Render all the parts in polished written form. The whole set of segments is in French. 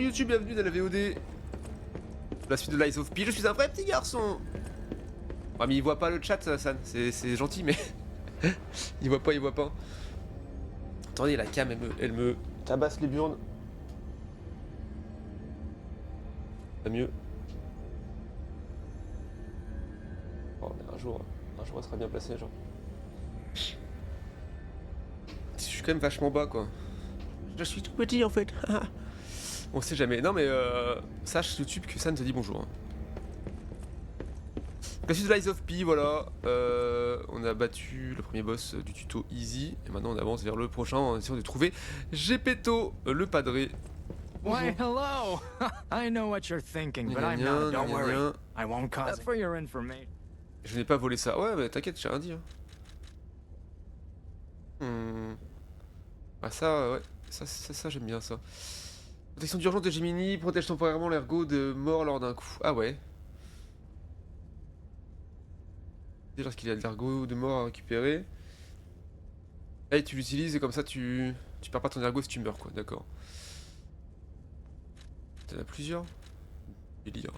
YouTube, bienvenue dans la VOD. La suite de Lies of P, je suis un vrai petit garçon. Ah mais il voit pas le chat, San, c'est gentil mais... il voit pas. Attendez, la cam elle me tabasse les burnes. Pas mieux. Oh mais un jour elle sera bien placée genre. Je suis quand même vachement bas quoi. Je suis tout petit en fait. On sait jamais. Non mais sache YouTube que San te dit bonjour. La suite de Lies of P, voilà. On a battu le premier boss du tuto easy. Et maintenant on avance vers le prochain en essayant de trouver Gepetto, le padré. Why, hello! I know what you're thinking, but I'm not. Don't worry. I won't cause it. For your information. Je n'ai pas volé ça. Ouais, mais t'inquiète, j'ai rien dit. Ah ça, ouais. Ça j'aime bien ça. Protection d'urgence de Gemini, protège temporairement l'ergot de mort lors d'un coup. Ah ouais. Lorsqu'il y a de l'ergot de mort à récupérer. Là, tu l'utilises et comme ça tu perds pas ton ergot si tu meurs quoi, d'accord. T'en as plusieurs. Délire.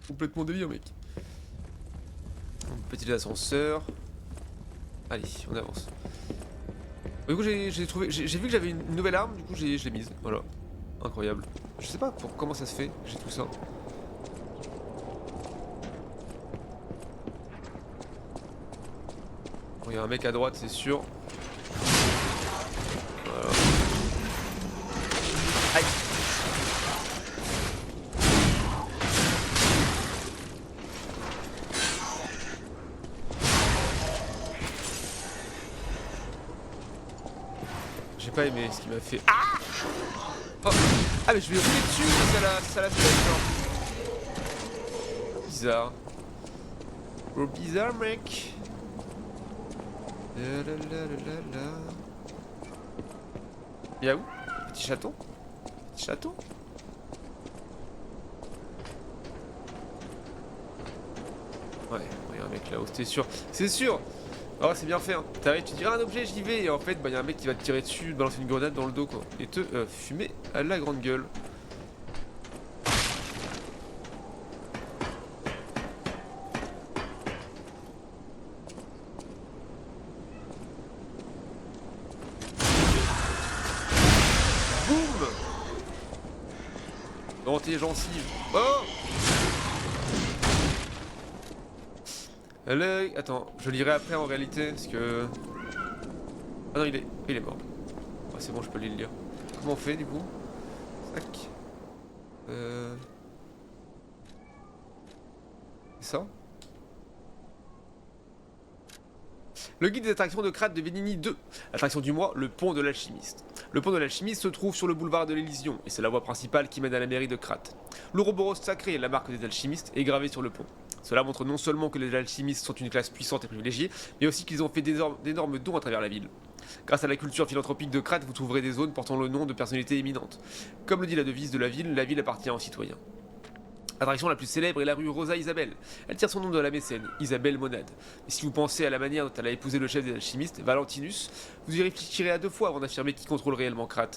Complètement délire mec. Petit ascenseur. Allez, on avance. Du coup j'ai vu que j'avais une nouvelle arme, du coup je l'ai mise, voilà. Incroyable. Je sais pas comment ça se fait, j'ai tout ça. Bon, il y a un mec à droite c'est sûr. Voilà. Aïe. J'ai pas aimé ce qu'il m'a fait. Ah oh. Ah mais je lui ai roulé dessus, ça l'a fait genre. Bizarre. Oh bizarre mec. Y'a où? Petit chaton? Petit chaton? Ouais, il y a un mec là-haut, c'est sûr. C'est sûr! Oh c'est bien fait hein. T'arrives, tu dirais un objet, j'y vais, et en fait, bah y'a un mec qui va te tirer dessus, te balancer une grenade dans le dos quoi. Et te fumer à la grande gueule. Boum! Dans tes gencives. Oh! Attends, je lirai après en réalité, parce que... Ah non, il est mort. Ah, c'est bon, je peux le lire. Comment on fait, du coup? Tac. C'est ça? Le guide des attractions de Krat de Venigni 2. L'attraction du mois, le pont de l'alchimiste. Le pont de l'alchimiste se trouve sur le boulevard de l'Élysion, et c'est la voie principale qui mène à la mairie de Krat. L'Ouroboros sacré, la marque des alchimistes, est gravée sur le pont. Cela montre non seulement que les alchimistes sont une classe puissante et privilégiée, mais aussi qu'ils ont fait d'énormes dons à travers la ville. Grâce à la culture philanthropique de Krat, vous trouverez des zones portant le nom de personnalités éminentes. Comme le dit la devise de la ville appartient aux citoyens. L'attraction la plus célèbre est la rue Rosa Isabelle. Elle tire son nom de la mécène, Isabelle Monade. Et si vous pensez à la manière dont elle a épousé le chef des alchimistes, Valentinus, vous y réfléchirez à deux fois avant d'affirmer qui contrôle réellement Krat.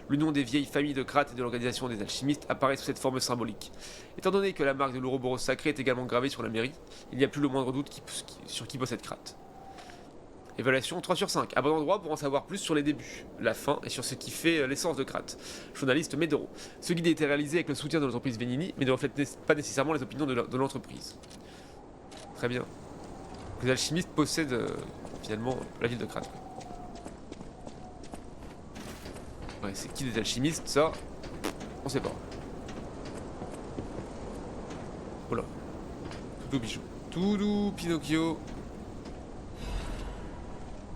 Le nom des vieilles familles de Krat et de l'organisation des alchimistes apparaît sous cette forme symbolique. Étant donné que la marque de l'Ouroboros sacré est également gravée sur la mairie, il n'y a plus le moindre doute sur qui possède Krat. Évaluation 3 sur 5. À bon endroit pour en savoir plus sur les débuts, la fin et sur ce qui fait l'essence de Krat. Journaliste Medoro. Ce guide a été réalisé avec le soutien de l'entreprise Venigni, mais ne reflète pas nécessairement les opinions de l'entreprise. Très bien. Les alchimistes possèdent finalement la ville de Krat. Ouais, c'est qui les alchimistes, ça? On sait pas. Voilà. Tout bijou. Tout doux, Pinocchio.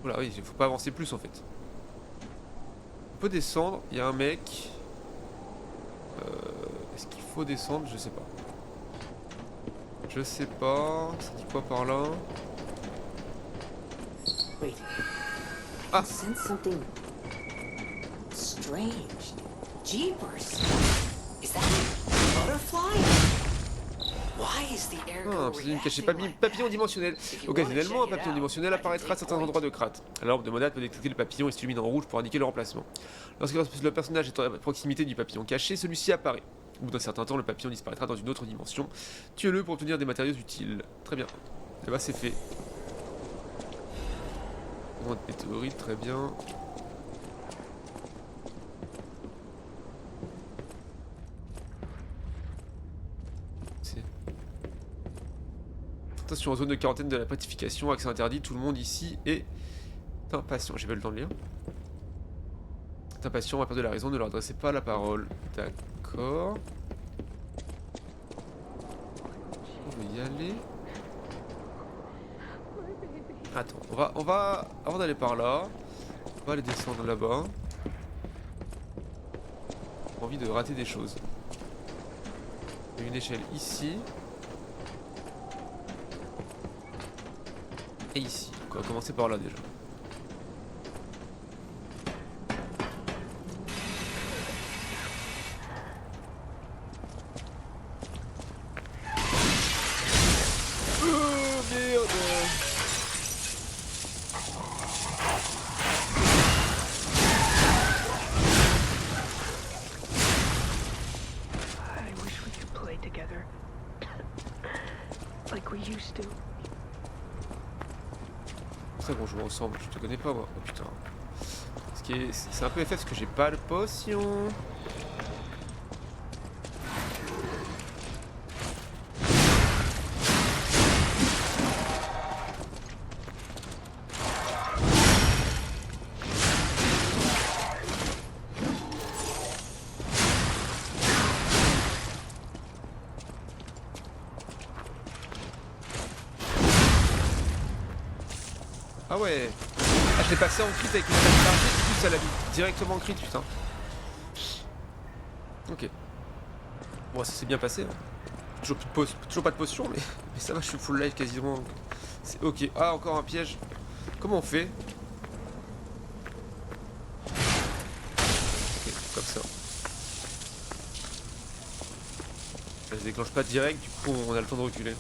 Oula, oui, il faut pas avancer plus en fait. On peut descendre, il y a un mec. Est-ce qu'il faut descendre? Je sais pas. Je sais pas. Ça dit quoi par là? Wait. Ah! I sense something strange. Jeepers. Is that a butterfly? Ah, un pseudonyme caché. Papillon dimensionnel. Occasionnellement, un papillon dimensionnel apparaîtra à certains endroits de Krat. La lampe de Monade peut détecter le papillon et s'illumine en rouge pour indiquer le remplacement. Lorsque le personnage est à proximité du papillon caché, celui-ci apparaît. Au bout d'un certain temps, le papillon disparaîtra dans une autre dimension. Tuez-le pour obtenir des matériaux utiles. Très bien. Et bah c'est fait. Grande météorite, très bien. Attention, en zone de quarantaine de la pacification, accès interdit, tout le monde ici est impatient. J'ai pas eu le temps de lire. Est impatient, on va perdre la raison, ne leur adressez pas la parole. D'accord. On va y aller. Attends, on va, avant d'aller par là, on va aller descendre là-bas. J'ai envie de rater des choses. Il y a une échelle ici. Et ici. Donc on va commencer par là déjà. Oh merde! I wish we could play together. Like we used to. C'est bon, joue ensemble, je te connais pas moi. Oh putain. C'est un peu FF parce que j'ai pas de potion. Ah ouais. Ah, je l'ai passé en crit avec une attaque chargée, du coup ça l'a mis directement en crit, putain. Ok. Bon, ça s'est bien passé. Hein. Toujours pas de potion, mais ça va, je suis full life quasiment. C'est ok. Ah, encore un piège. Comment on fait? Ok, comme ça. Ça se déclenche pas direct, du coup on a le temps de reculer.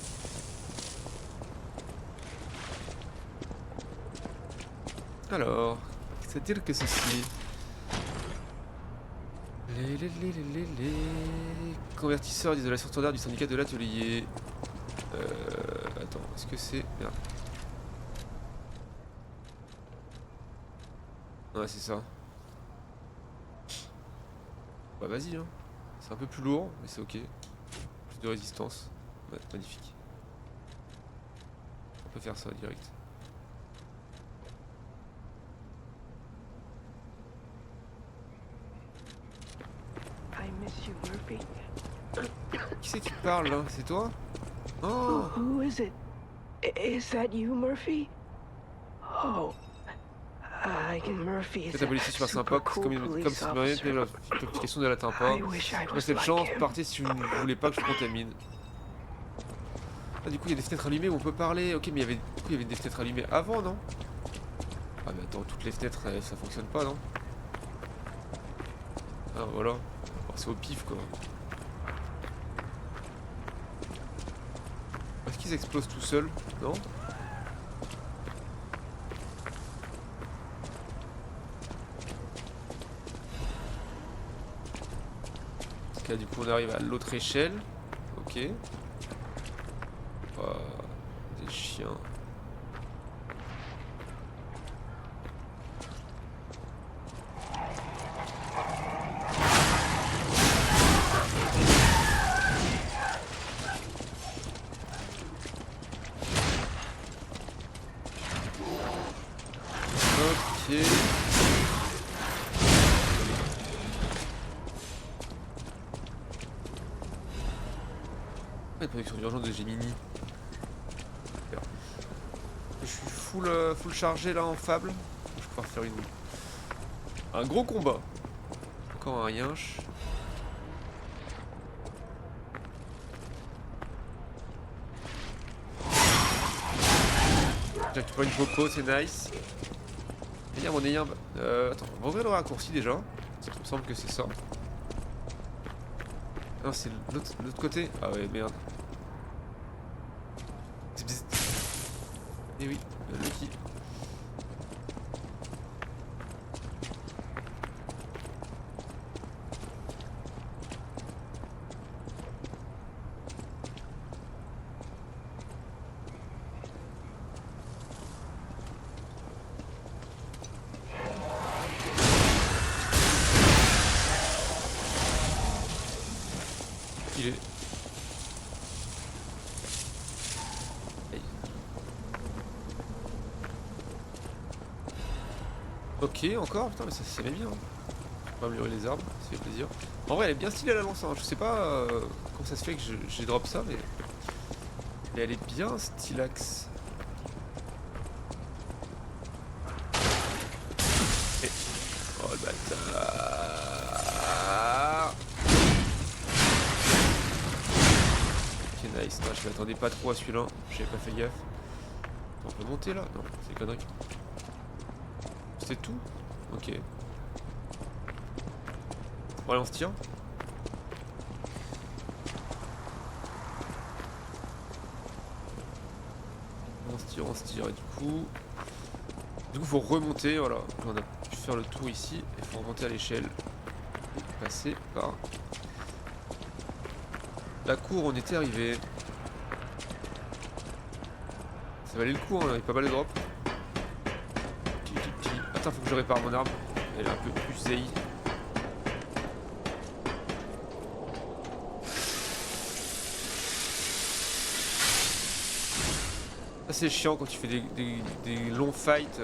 Alors, c'est-à-dire que ceci. Les convertisseurs d'isolation standard du syndicat de l'atelier. Attends, est-ce que c'est. Merde. Ouais, c'est ça. Bah, vas-y, hein. C'est un peu plus lourd, mais c'est ok. Plus de résistance. Ouais, magnifique. On peut faire ça direct. Qui c'est qui parle là? C'est toi? Oh! Who is it? Is that you, Murphy? Oh, Murphy is C'est un policier super sympa, comme si tu m'avais fait l'application ne l'atteint pas. Après cette chance, partez si vous ne voulez pas que je contamine. Ah, du coup, il y a des fenêtres allumées où on peut parler. Ok, mais il y avait des fenêtres allumées avant, non? Ah, mais attends, toutes les fenêtres, ça fonctionne pas, non? Ah, voilà. C'est au pif, quoi. Est-ce qu'ils explosent tout seuls? Non? Parce que là, du coup, on arrive à l'autre échelle. Ok. Oh, des chiens. Ok. Une production d'urgence de Gemini. Je suis full chargé là en fable. Je vais pouvoir faire un gros combat. Encore un yinche. J'ai récupéré une popo, c'est nice. Ayam, on est un. Attends, on va ouvrir le raccourci déjà. Il me semble que c'est ça. Non, c'est l'autre côté. Ah ouais, merde. Et oui, Lucky. Il est... Ok, encore, putain, mais ça met bien. On va améliorer les arbres, ça fait plaisir. En vrai, elle est bien stylée la lance, hein. Je sais pas comment ça se fait que j'ai drop ça, mais elle est bien stylax. Et... Oh le bâtard. Ok, nice. Non, je m'attendais pas trop à celui-là, j'avais pas fait gaffe. On peut monter là? Non, c'est connerie. C'est tout? Ok. Bon, allez, on se tire. On se tire. Et du coup, faut remonter. Voilà. On a pu faire le tour ici. Il faut remonter à l'échelle. Et passer par la cour où on était arrivé. Ça valait le coup, hein. Il y avait pas mal de drops. Attends, faut que je répare mon arme. Elle est un peu plus zaï. C'est chiant quand tu fais des longs fights.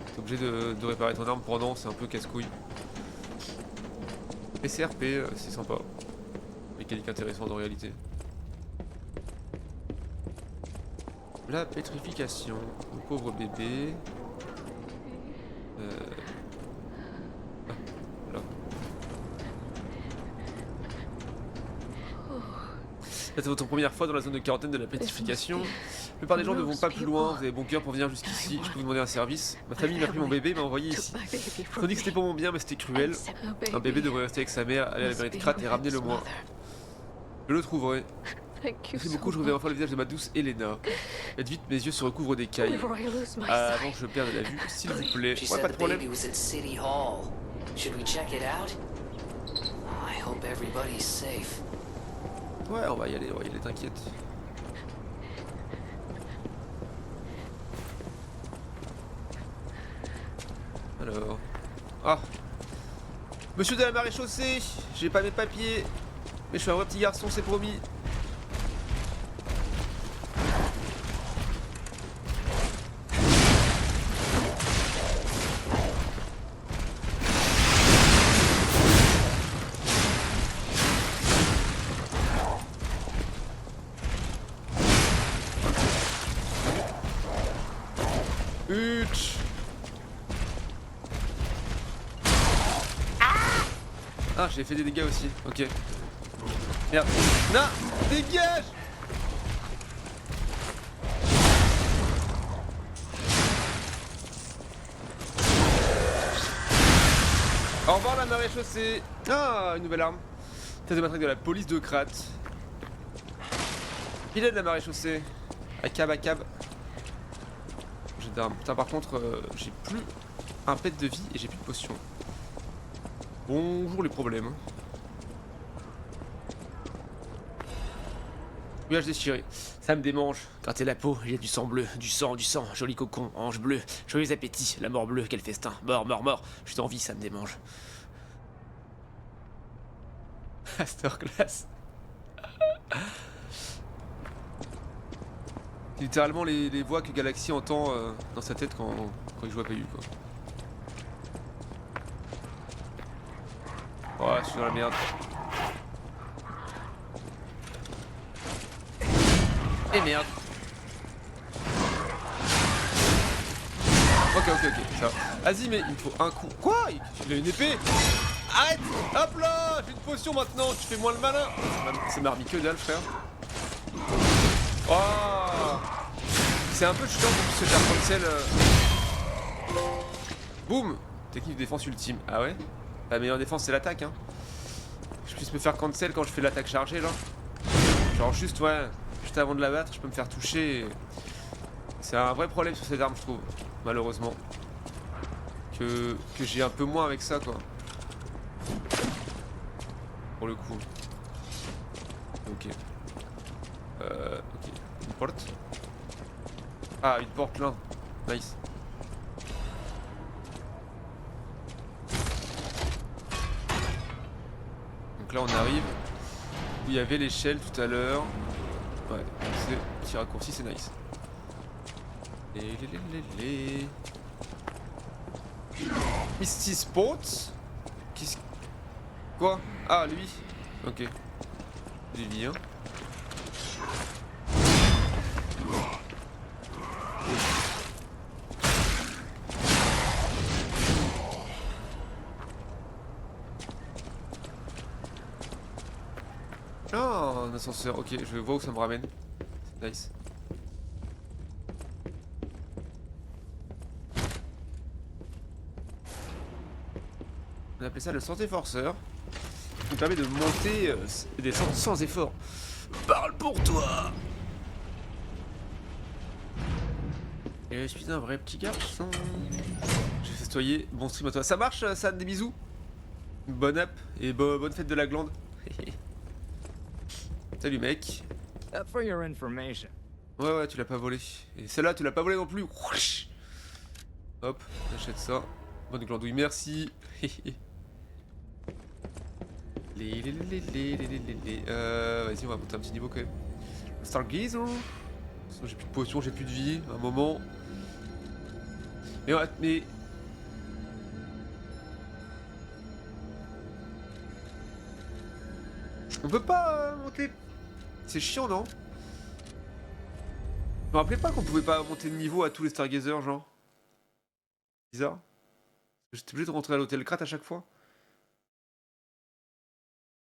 T'es obligé de réparer ton arme pendant, c'est un peu casse-couille. SRP, c'est sympa. Mécanique intéressante en réalité. La pétrification. Le pauvre bébé. Là. C'est votre première fois dans la zone de quarantaine de la pétrification. La plupart des gens ne vont pas plus loin, vous avez bon cœur pour venir jusqu'ici, je peux vous demander un service. Ma famille m'a pris mon bébé et m'a envoyé ici. Je me dis que c'était pour mon bien mais c'était cruel. Un bébé devrait rester avec sa mère, aller à la mairie de Krat et ramener le moi. Je le trouverai. Merci beaucoup, je reviens enfin le visage de ma douce Elena. Faites vite, mes yeux se recouvrent d'écailles. Avant que je perde la vue, s'il vous plaît. Ouais, pas de problème. Ouais, on va y aller, t'inquiète. Alors... Ah, monsieur de la maréchaussée, j'ai pas mes papiers, mais je suis un vrai petit garçon, c'est promis. Utch. Ah, j'ai fait des dégâts aussi, ok. Merde. Non, dégage. Au revoir la maréchaussée. Ah, une nouvelle arme. Tête de matraque de la police de Krat. Il est de la maréchaussée. À cab. J'ai d'armes. Putain, par contre, j'ai plus un pet de vie et j'ai plus de potion. Bonjour les problèmes. Nuage déchiré. Ça me démange. Gratter la peau, il y a du sang bleu, du sang, joli cocon, ange bleu, joyeux appétit, la mort bleue, quel festin. Mort. Je suis en vie, ça me démange. Masterclass. C'est littéralement les voix que Galaxy entend dans sa tête quand il joue à PU quoi. Oh, je suis dans la merde. Et merde. Ok, ça va. Vas-y, mais il me faut un coup. Quoi? Il a une épée? Arrête! Hop là! J'ai une potion maintenant, tu fais moins le malin! C'est marmi que dalle, frère. Oh! C'est un peu chiant qu'on puisse se faire cancel. Boum! Technique de défense ultime. Ah ouais? La meilleure défense c'est l'attaque hein. Je puisse me faire cancel quand je fais l'attaque chargée là. Genre juste ouais, juste avant de la battre je peux me faire toucher C'est un vrai problème sur cette arme, je trouve, malheureusement. Que j'ai un peu moins avec ça, quoi. Pour le coup. Ok. Ok. Une porte. Ah, une porte là. Nice. Donc là, on arrive où il y avait l'échelle tout à l'heure. Ouais, c'est petit raccourci, c'est nice. Les. Misty Sports. Quoi? Ah, lui. Ok. Lui vient. Ah, un ascenseur. Ok, je vois où ça me ramène. C'est nice. On appelle ça le santé forceur. Qui nous permet de monter et descendre sans effort. Parle pour toi! Et je suis un vrai petit garçon. Je vais festoyer. Bon stream à toi. Ça marche, ça? Des bisous? Bonne app et bonne fête de la glande. Salut mec. For your information. Ouais, tu l'as pas volé. Et celle-là, tu l'as pas volé non plus. Hop, j'achète ça. Bonne glandouille, merci. Vas-y, on va monter un petit niveau quand même. Stargazer. J'ai plus de potions, j'ai plus de vie. Un moment. Mais. On peut pas monter. C'est chiant, non? Je me rappelais pas qu'on pouvait pas monter de niveau à tous les Stargazers, genre. Bizarre. J'étais obligé de rentrer à l'hôtel Krat à chaque fois.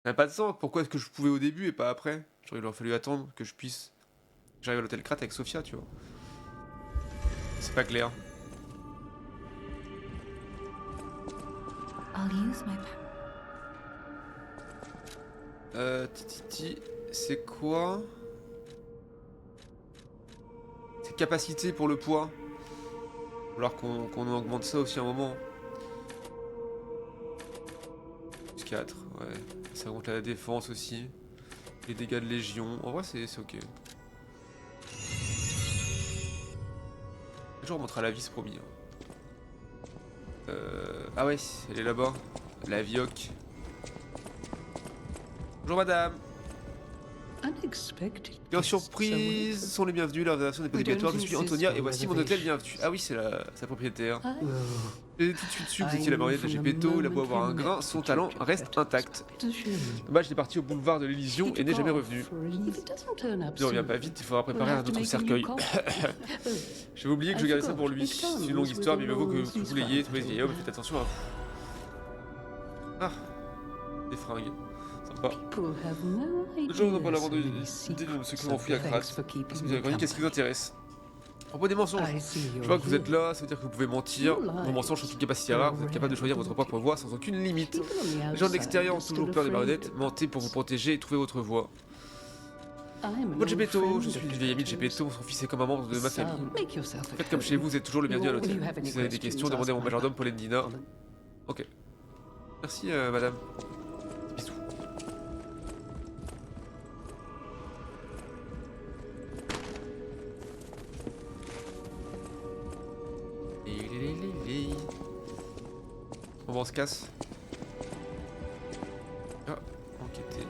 Ça n'a pas de sens. Pourquoi est-ce que je pouvais au début et pas après? Genre, il aurait fallu attendre que je puisse. J'arrive à l'hôtel Krat avec Sophia, tu vois. C'est pas clair. Titi, c'est quoi? C'est capacité pour le poids. Il va falloir qu'on augmente ça aussi à un moment. Plus 4, ouais. Ça augmente la défense aussi. Les dégâts de légion. En vrai, c'est ok. Je remonterai à la vis, promis. Ah ouais, elle est là-bas. La Vioque. Bonjour madame. Les surprises sont les bienvenues, la réservation n'est pas obligatoire. Je suis Antonia et voici mon hôtel, bienvenue. Ah oui, c'est sa propriétaire. Et tout de suite su, vous étiez la marionnette de Gepetto, il a beau avoir un grain, son talent reste intact. Dommage, il est parti au boulevard de l'Elysion et n'est jamais revenu. Il ne revient pas vite, il faudra préparer un autre cercueil. J'avais oublié que je gardais ça pour lui. C'est une longue histoire, mais il me vaut que vous l'ayez, tous les vieils hommes, faites attention à vous. Ah, des fringues. Sympa. Les gens n'ont pas l'avant d'idée de ce que l'on enfoui à Krat. Parce que vous avez grandi, qu'est-ce qui vous intéresse? À propos des mensonges, je vois que vous êtes là, ça veut dire que vous pouvez mentir. Vos mensonges sont une capacité rare, vous êtes capable de choisir votre propre voie sans aucune limite. Les gens de l'extérieur ont toujours peur des marionnettes, mentez pour vous protéger et trouver votre voie. Moi Gepetto, je suis une vieille amie de Gepetto, son fils est comme un membre de ma famille. Faites comme chez vous, vous êtes toujours le bienvenu à l'hôtel. Si vous avez des questions, demandez à mon majordome Polendina. Ok. Merci madame. Bisous. On se casse. Ah, enquêter.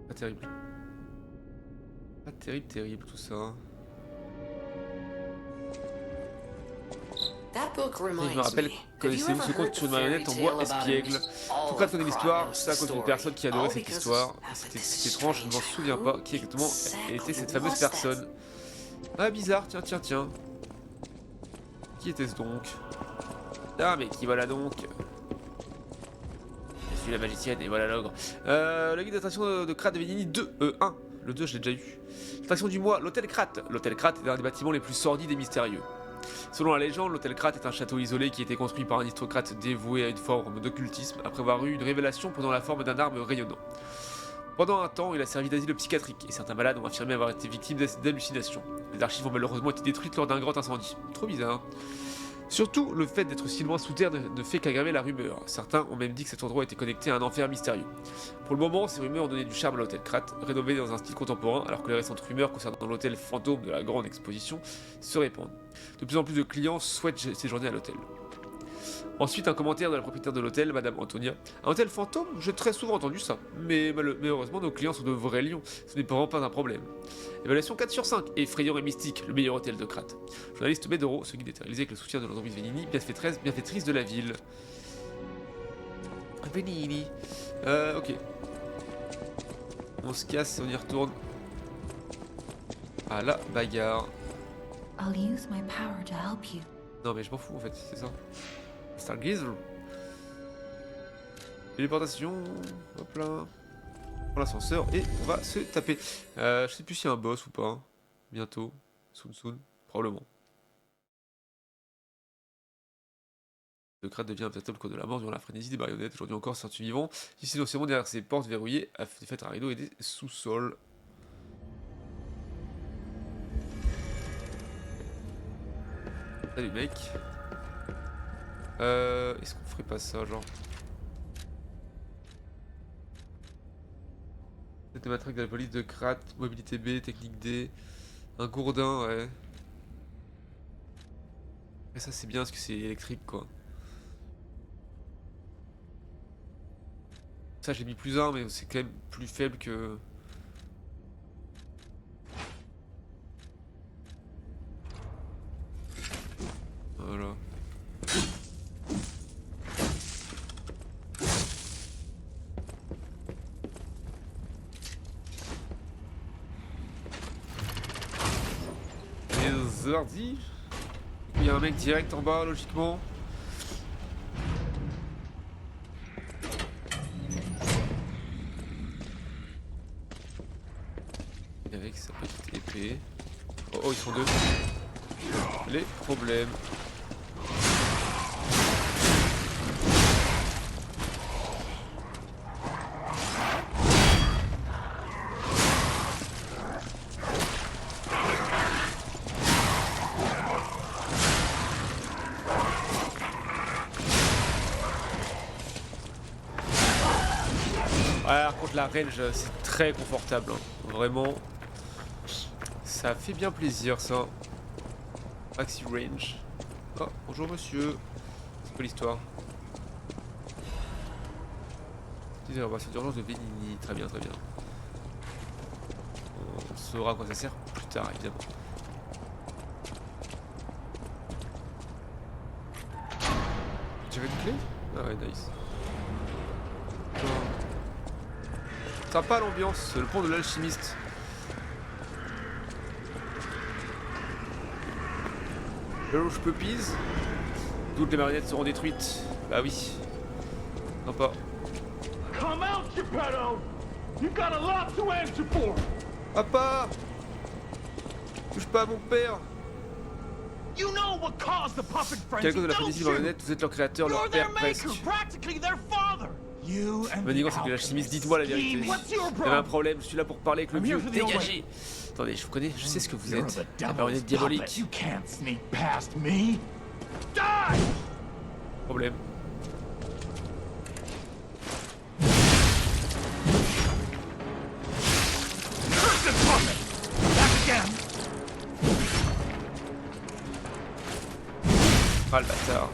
Pas terrible. Pas terrible tout ça. Je me rappelle, connaissez-vous ce conte sur une marionnette en bois espiègle? Tout Krat connaît l'histoire, c'est à cause d'une personne qui adorait cette histoire. C'est étrange, je ne m'en souviens pas qui exactement était cette fameuse personne. Ah bizarre, tiens. Qui était-ce donc? Ah mais qui voilà donc? Je suis la magicienne et voilà l'ogre. Le guide d'attraction de Krat de Venigny 2, 1. Le 2 je l'ai déjà eu. L'attraction du mois, l'hôtel Krat. L'hôtel Krat est l'un des bâtiments les plus sordides et mystérieux. Selon la légende, l'hôtel Krat est un château isolé qui a été construit par un aristocrate dévoué à une forme d'occultisme après avoir eu une révélation prenant la forme d'un arbre rayonnant. Pendant un temps, il a servi d'asile psychiatrique et certains malades ont affirmé avoir été victimes d'hallucinations. Les archives ont malheureusement été détruites lors d'un grand incendie. Trop bizarre. Surtout, le fait d'être si loin sous terre ne fait qu'aggraver la rumeur. Certains ont même dit que cet endroit était connecté à un enfer mystérieux. Pour le moment, ces rumeurs ont donné du charme à l'hôtel Krat, rénové dans un style contemporain, alors que les récentes rumeurs concernant l'hôtel fantôme de la grande exposition se répandent. De plus en plus de clients souhaitent séjourner à l'hôtel. Ensuite, un commentaire de la propriétaire de l'hôtel, Madame Antonia. Un hôtel fantôme? J'ai très souvent entendu ça. Mais heureusement, nos clients sont de vrais lions. Ce n'est vraiment pas un problème. Évaluation 4 sur 5. Effrayant et mystique, le meilleur hôtel de Krat. Journaliste Medoro, ce guide est réalisé avec le soutien de l'entreprise Venini, bienfaitrice de la ville. Venini. Ok. On se casse, on y retourne. Ah la bagarre. I'll use my power to help you. Non mais je m'en fous en fait, c'est ça. Stargazer. Téléportation. Hop là. On prend l'ascenseur et on va se taper. Je sais plus s'il y a un boss ou pas. Hein. Bientôt. Soon. Probablement. Le Krat devient un véritable code de la mort durant la frénésie des marionnettes. Aujourd'hui encore, sorti vivant. Ici, innocemment derrière ses portes verrouillées, a fait un rideau et des sous-sols. Salut mec. Est-ce qu'on ferait pas ça, genre c'était ma traque de la police de Krat, mobilité B, technique D, un gourdin, ouais. Et ça c'est bien parce que c'est électrique quoi. Ça j'ai mis plus 1 mais c'est quand même plus faible que... Voilà. Les ordi. Il y a un mec direct en bas logiquement. Avec sa petite épée. Oh, ils sont deux. Les problèmes. Ouais, par contre la range c'est très confortable, hein. Vraiment. Ça fait bien plaisir ça. Maxi range. Oh, bonjour monsieur. C'est quoi l'histoire? Réservation d'urgence de Venini. Très bien, très bien. On saura à quoi ça sert plus tard évidemment. Tu veux une clé? Ah ouais, nice. Sympa l'ambiance, le pont de l'alchimiste. Hello, je peux pise. Toutes les marionnettes seront détruites. Bah oui. Non pas. Come out, Geppetto! You got a lot to answer for! Papa! Touche pas à mon père! You know what caused the puppet frenzy, Quelle cause de la don't frénésie des you? marionnettes, vous êtes leur créateur, leur You're père their maker, presque. practically their father. You and Manigance c'est que l'alchimiste, dites-moi la vérité. What's your Il y avait un problem? problème, je suis là pour parler avec le I'm vieux. here for the Dégagez! Attendez, je vous connais, je sais ce que vous You're êtes. the La devil's marionnette puppet. diabolique. You can't sneak past me. Die! Problème. Cursed puppet! Back again! Ah le bâtard.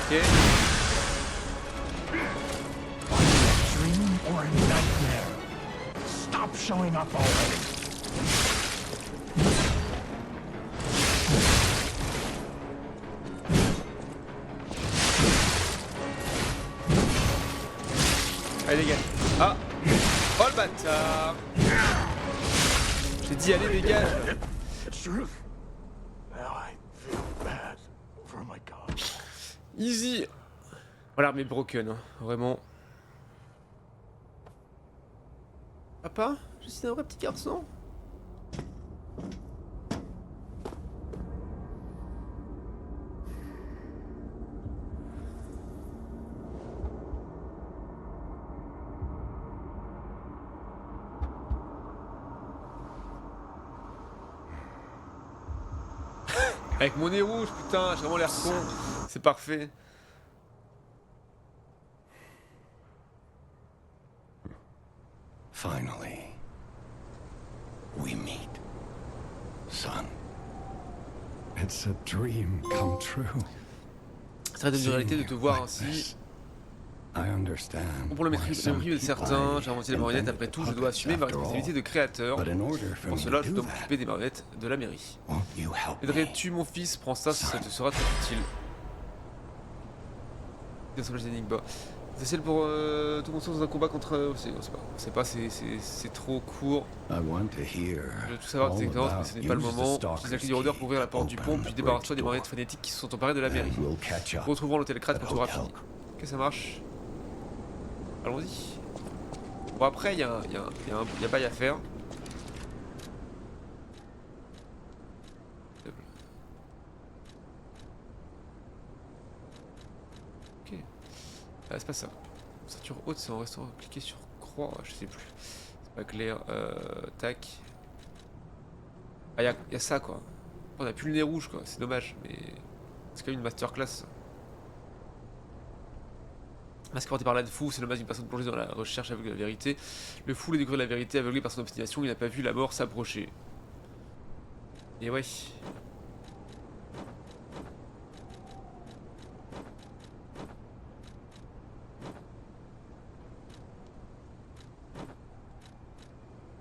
Ok. Dream or a nightmare? Stop showing up already. Allez, dégage. Ah. Oh le bâtard. J'ai dit, allez, dégage. Truth. Now I feel bad for my God. Easy. Voilà, mais broken, hein. Vraiment. Papa, je suis un vrai petit garçon. Avec mon nez rouge, putain, j'ai vraiment l'air con. C'est parfait. Finally, we meet, son. It's a dream come true. C'est devenu une réalité de te voir ainsi. I understand. Pour le maîtrise de certains, j'ai inventé les marionnettes, après tout, je dois assumer ma responsabilité de créateur. Pour cela, je dois m'occuper des marionnettes de la mairie. Aiderais-tu mon fils? Prends ça, ça te sera très utile. L'assemblage d'Enigma. C'est celle pour tout mon sens dans un combat contre... On sait pas, c'est trop court. Je veux tout savoir de tes expériences, mais ce n'est pas le moment. Utilise la clé du rôdeur pour ouvrir la porte du pont, puis débarrasse-toi des marionnettes frénétiques qui se sont emparées de la mairie. Retrouvons l'hôtel Krat quand tu auras fini. Ok, ça marche. Allons-y. Bon, après, il y a bail à faire. Ok. Ah, c'est pas ça. Ceinture haute, c'est en restant cliqué sur croix. Je sais plus. C'est pas clair. Tac. Ah, y a ça, quoi. On a plus le nez rouge, quoi. C'est dommage, mais c'est quand même une masterclass. Masque porté par l'âne fou, c'est le masque d'une personne plongée dans la recherche aveugle de la vérité. Le fou, il découvre la vérité aveuglé par son obstination, il n'a pas vu la mort s'approcher. Et ouais.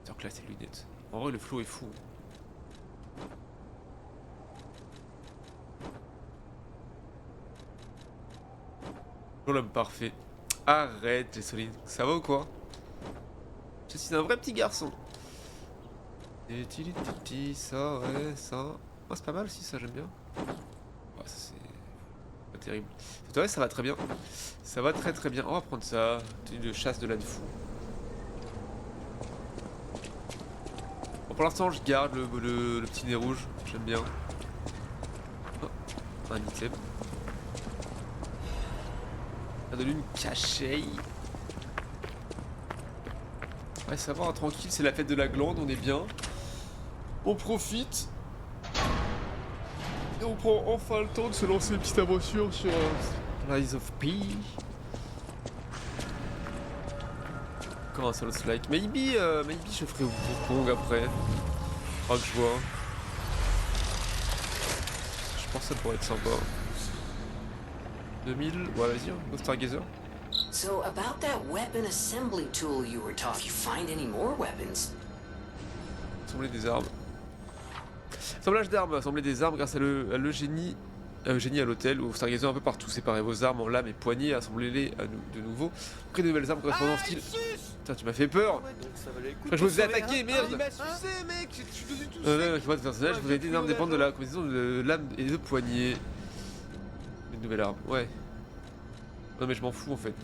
Alors que là, c'est lunettes. En vrai, le flow est fou. L'homme parfait. Arrête, Jessoline. Ça va ou quoi? Je suis un vrai petit garçon. Ça, ouais, ça. Oh, c'est pas mal aussi, ça, j'aime bien. Oh, ça, c'est pas terrible. Ouais, ça va très bien. Ça va très très bien. On va prendre ça. Tenue de chasse de l'âne fou. Bon, pour l'instant, je garde le petit nez rouge. J'aime bien. Oh, un item. De lune cachée. Ouais, ça va, tranquille, c'est la fête de la glande, on est bien. On profite. Et on prend enfin le temps de se lancer une petite aventure sur Rise of P. Comment ça looks like? Maybe je ferai Wukong après. Ah, que je vois. Je pense que ça pourrait être sympa. 2000, ouais vas-y, go Stargazer. So about that weapon assembly tool you were talking, you find any more weapons? Assembler des armes. Assemblage d'armes, assembler des armes grâce à l'eugénie à l'hôtel ou au Stargazer un peu partout. Séparez vos armes en lames et poignées, assemblez-les de nouveau. Créez de nouvelles armes correspondant au style. Putain, tu m'as fait peur! Je vous ai attaqué, merde! Il m'a sucé, mec! Je suis devenu tout Je vois de personnage, vous avez dit les armes dépendent de la combinaison de lames et de poignées. Une nouvelle arme, ouais. Non mais je m'en fous en fait.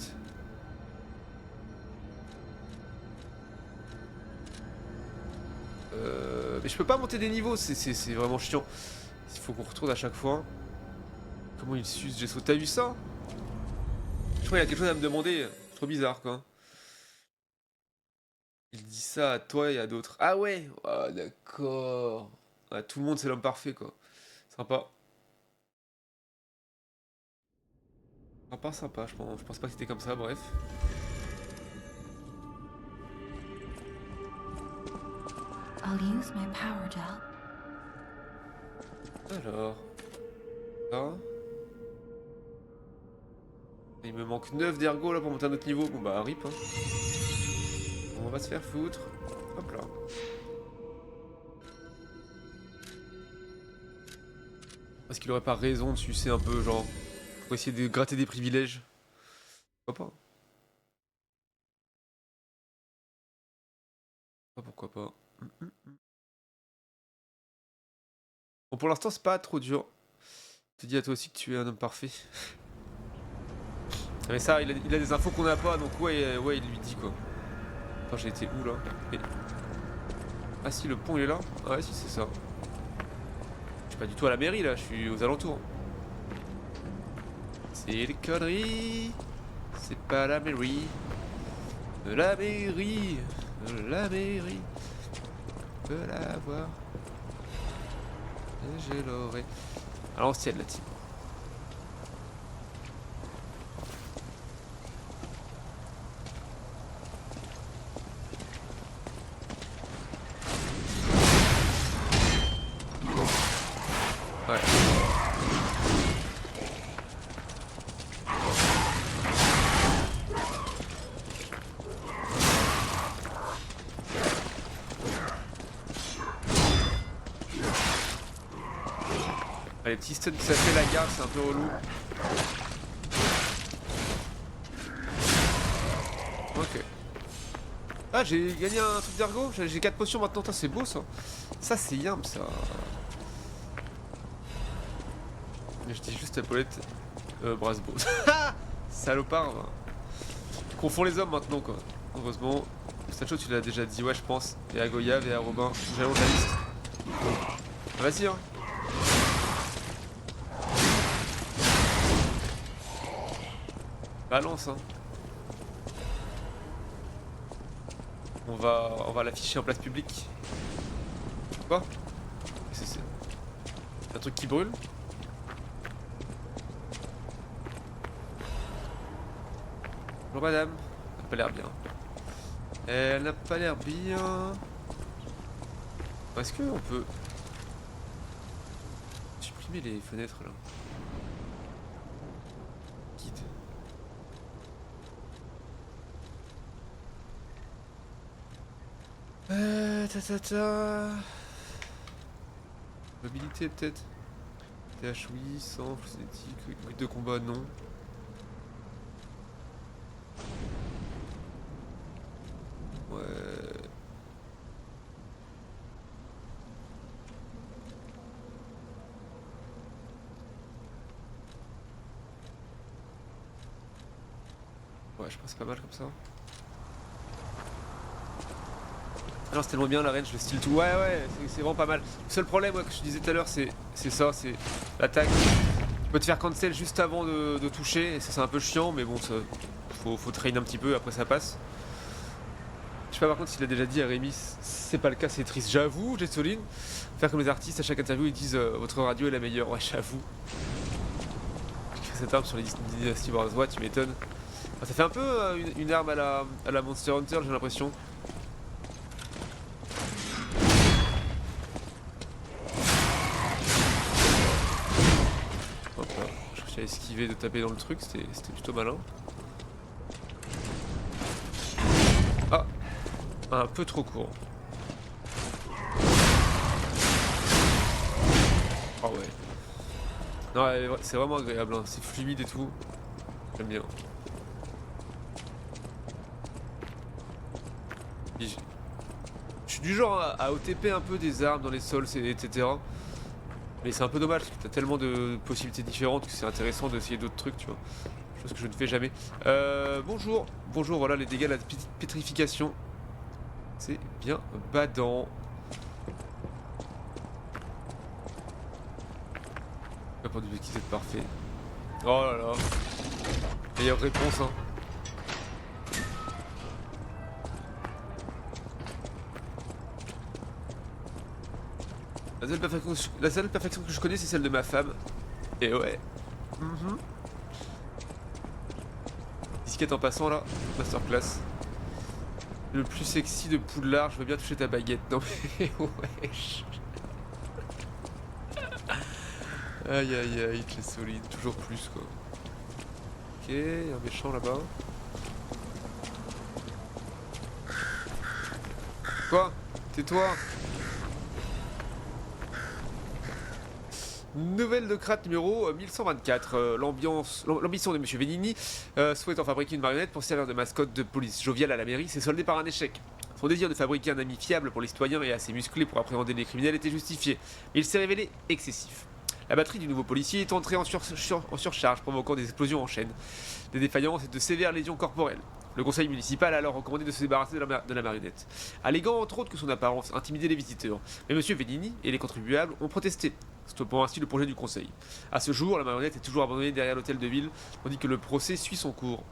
Mais je peux pas monter des niveaux, c'est vraiment chiant. Il faut qu'on retourne à chaque fois. Comment il suce Gesso? T'as vu ça? Je crois qu'il y a quelque chose à me demander. C'est trop bizarre quoi. Il dit ça à toi et à d'autres. Ah ouais. Ah d'accord. Ah, tout le monde c'est l'homme parfait quoi. Sympa. Sympa, sympa, je pense pas que c'était comme ça, bref. I'll use my power to help. Alors. Ça. Il me manque 9 d'ergo là pour monter à un autre niveau. Bon bah rip hein. On va se faire foutre. Hop là. Est-ce qu'il aurait pas raison de sucer un peu genre pour essayer de gratter des privilèges? Pourquoi pas? Ah, pourquoi pas. Bon, pour l'instant, c'est pas trop dur. Je te dis à toi aussi que tu es un homme parfait. Mais ça, il a des infos qu'on n'a pas, donc ouais, il lui dit quoi. Attends, j'ai été où là? Et... Ah si, le pont il est là? Ah ouais, si, c'est ça. Je suis pas du tout à la mairie là, je suis aux alentours. C'est des conneries. C'est pas la mairie. De la mairie. De la mairie. Je peux la voir. Et je l'aurai. À l'ancienne la team. Ouais. Les petits stuns que ça fait la garde, c'est un peu relou. Ok. Ah, j'ai gagné un truc d'ergo, j'ai 4 potions maintenant, c'est beau ça. Ça c'est yamp ça. Je dis juste à Paulette, Brasbo. Salopard. Bah. Je confonds les hommes maintenant quoi. Heureusement. Stacho tu l'as déjà dit, ouais je pense. Et à Goyave et à Robin. J'allonge la liste. Vas-y hein. Balance hein. On va l'afficher en place publique. Quoi? C'est un truc qui brûle? Bonjour madame. Elle n'a pas l'air bien. Elle n'a pas l'air bien. Est-ce qu'on peut supprimer les fenêtres là? Guide. Mobilité peut-être. TH oui, sang, cinétique, de combat non. Ouais. Ouais, je pense pas mal comme ça. Alors c'est tellement bien la range, le style tout. Ouais, c'est vraiment pas mal. Le seul problème que je disais tout à l'heure, c'est ça, c'est l'attaque. Tu peux te faire cancel juste avant de toucher, et ça c'est un peu chiant, mais bon, ça, faut train un petit peu, après ça passe. Je sais pas par contre s'il a déjà dit à Rémi, c'est pas le cas, c'est triste. J'avoue, Jetsoline, faire comme les artistes, à chaque interview ils disent votre radio est la meilleure. Ouais, j'avoue. J'ai fait cette arme sur les Dynasty Wars, ouais, tu m'étonnes. Ça fait un peu une arme à la Monster Hunter, j'ai l'impression. Hop là, je crois que j'avais esquivé de taper dans le truc, c'était plutôt malin. Ah, un peu trop court. Ah ouais. Non, c'est vraiment agréable, hein. C'est fluide et tout. J'aime bien. Je suis du genre à OTP un peu des armes dans les sols, etc. Mais c'est un peu dommage parce que t'as tellement de possibilités différentes que c'est intéressant d'essayer d'autres trucs, tu vois. Chose que je ne fais jamais. Bonjour, voilà les dégâts de la pétrification. C'est bien badant. Pas pour du qui c'est parfait. Oh là là. Meilleure réponse, hein. La seule perfection que je connais, c'est celle de ma femme. Et ouais. Disquette en passant là, masterclass. Le plus sexy de Poudlard, je veux bien toucher ta baguette. Non mais wesh. Aïe aïe aïe, c'est solide, toujours plus quoi. Ok, y'a un méchant là-bas. Quoi? Tais-toi. Nouvelle de Krat numéro 1124. L'ambition de Monsieur Venini souhaite en fabriquer une marionnette pour servir de mascotte de police joviale à la mairie, c'est soldé par un échec. Son désir de fabriquer un ami fiable pour les citoyens et assez musclé pour appréhender les criminels était justifié, mais il s'est révélé excessif. La batterie du nouveau policier est entrée en surcharge, provoquant des explosions en chaîne, des défaillances et de sévères lésions corporelles. Le conseil municipal a alors recommandé de se débarrasser de la marionnette, alléguant entre autres que son apparence intimidait les visiteurs. Mais M. Venini et les contribuables ont protesté, stoppant ainsi le projet du conseil. À ce jour, la marionnette est toujours abandonnée derrière l'hôtel de ville, tandis que le procès suit son cours.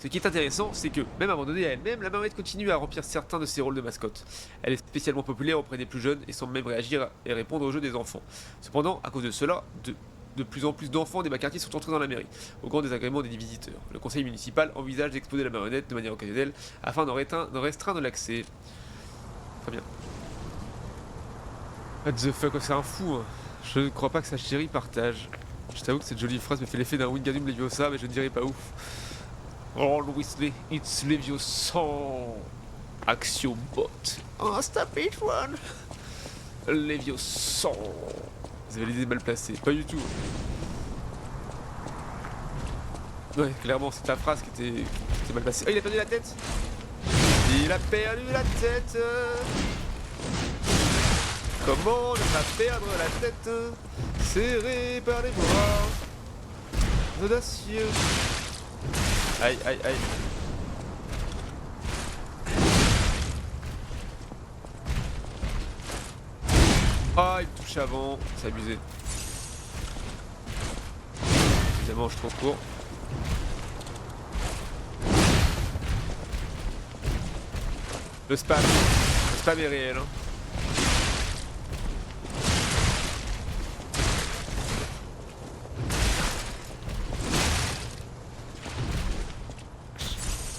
Ce qui est intéressant, c'est que, même abandonnée à elle-même, la marionnette continue à remplir certains de ses rôles de mascotte. Elle est spécialement populaire auprès des plus jeunes et semble même réagir et répondre aux jeux des enfants. Cependant, à cause de cela, de plus en plus d'enfants des bas quartiers sont entrés dans la mairie, au grand désagrément des visiteurs. Le conseil municipal envisage d'exposer la marionnette de manière occasionnelle afin d'en restreindre l'accès. Très bien. What the fuck, c'est un fou, hein. Je ne crois pas que sa chérie partage. Je t'avoue que cette jolie phrase me fait l'effet d'un Wingardium Leviosa, mais je ne dirais pas ouf. Always it's Leviosa. Axiobot. Oh, stop it, one. Leviosa. Vous avez l'idée mal placée. Pas du tout. Ouais, clairement, c'est ta phrase qui était mal placée. Oh, il a perdu la tête. Il a perdu la tête. Comment ne pas perdre la tête? Serré par les bras audacieux. Aïe, aïe, aïe. Ah, il me touche avant, c'est abusé. Évidemment, je suis trop court. Le spam est réel. Hein.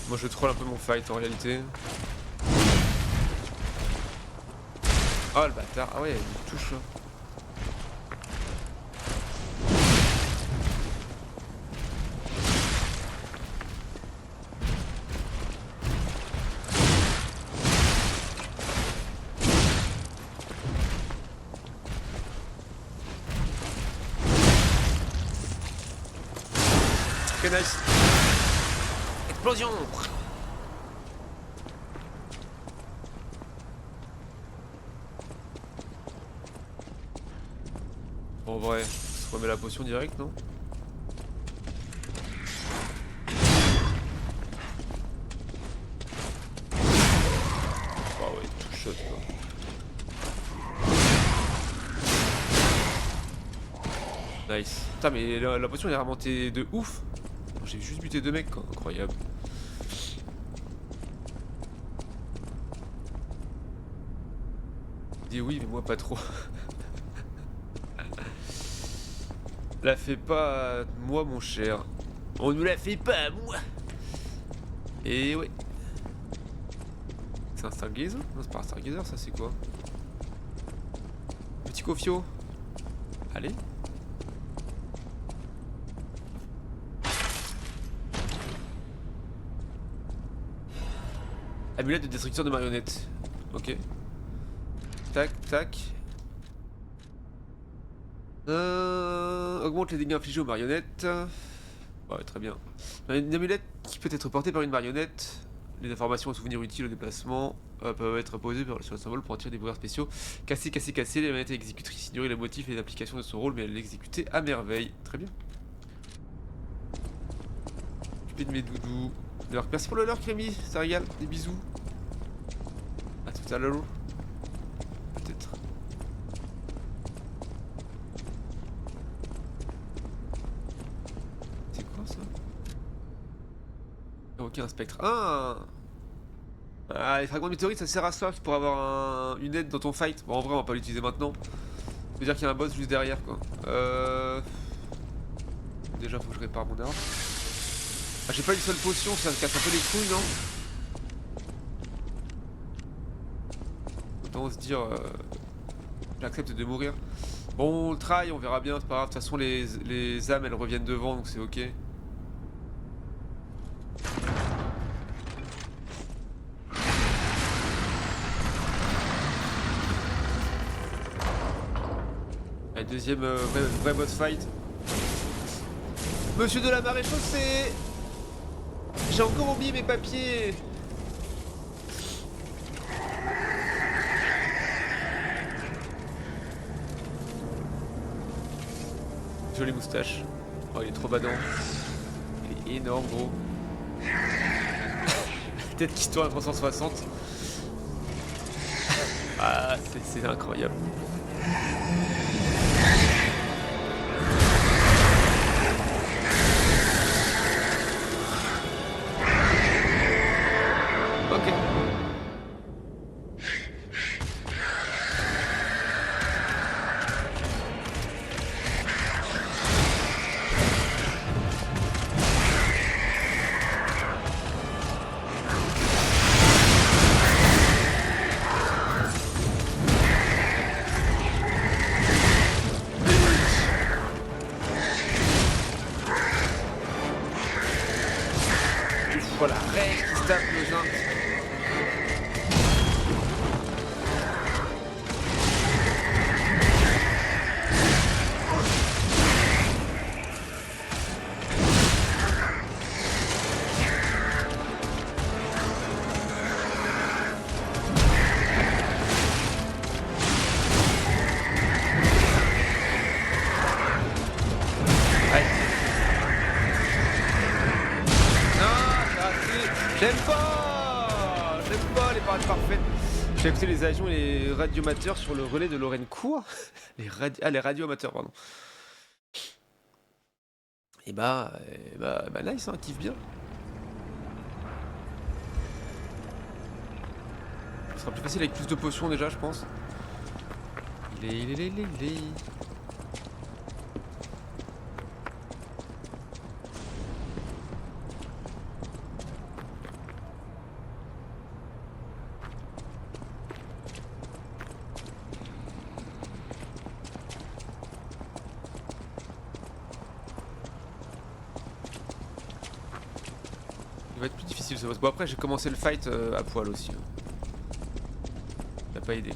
Moi je troll un peu mon fight en réalité. Oh le bâtard, ah ouais, il me touche là. Ok, nice. Explosion. En vrai, on remet la potion direct, non? Ah ouais, tout shot quoi. Nice. Putain mais la potion elle est remontée de ouf. J'ai juste buté 2 mecs quoi, incroyable. Dis oui mais moi pas trop. La fais pas à moi mon cher. On nous la fait pas à moi. Et ouais. C'est un Stargazer? Non c'est pas un Stargazer ça, c'est quoi? Petit Kofio. Allez. Amulette de destruction de marionnettes. Ok. Tac, tac. Augmente les dégâts infligés aux marionnettes. Ouais, très bien. Une amulette qui peut être portée par une marionnette. Les informations et souvenirs utiles au déplacement peuvent être posées sur le symbole pour attirer des pouvoirs spéciaux. Casser, casser, casser. Les marionnettes exécutrices ignorer les motifs et les applications de son rôle, mais elle l'exécutait à merveille. Très bien. Occuper de mes doudous. Alors, merci pour le lurk, Rémi. Ça régale. Des bisous. À tout à l'heure. Peut-être. C'est quoi ça? Ok, un spectre. Ah, les fragments de météorites ça sert à ça pour avoir une aide dans ton fight. Bon, en vrai, on va pas l'utiliser maintenant. Ça veut dire qu'il y a un boss juste derrière quoi. Déjà, faut que je répare mon arme. Ah, j'ai pas une seule potion, ça me casse un peu les couilles, non? Autant se dire. J'accepte de mourir. Bon, on le try, on verra bien, c'est pas grave. De toute façon, les âmes elles reviennent devant donc c'est ok. Allez, deuxième vrai boss fight. Monsieur de la Maréchaussée! J'ai encore oublié mes papiers! jolie moustache. Oh, il est trop badant. Il est énorme, gros. Tête qui se tourne à 360. Ah, c'est incroyable. Ok. Voilà, Rage qui se tape le zin. J'aime pas les parades parfaites. J'ai écouté les avions et les radiomateurs sur le relais de Lorraine Cour. Les radioamateurs, pardon. Et bah nice, hein, kiffe bien. Ce sera plus facile avec plus de potions déjà, je pense. Il va être plus difficile ce boss. Bon après j'ai commencé le fight à poil aussi. Ça n'a pas aidé.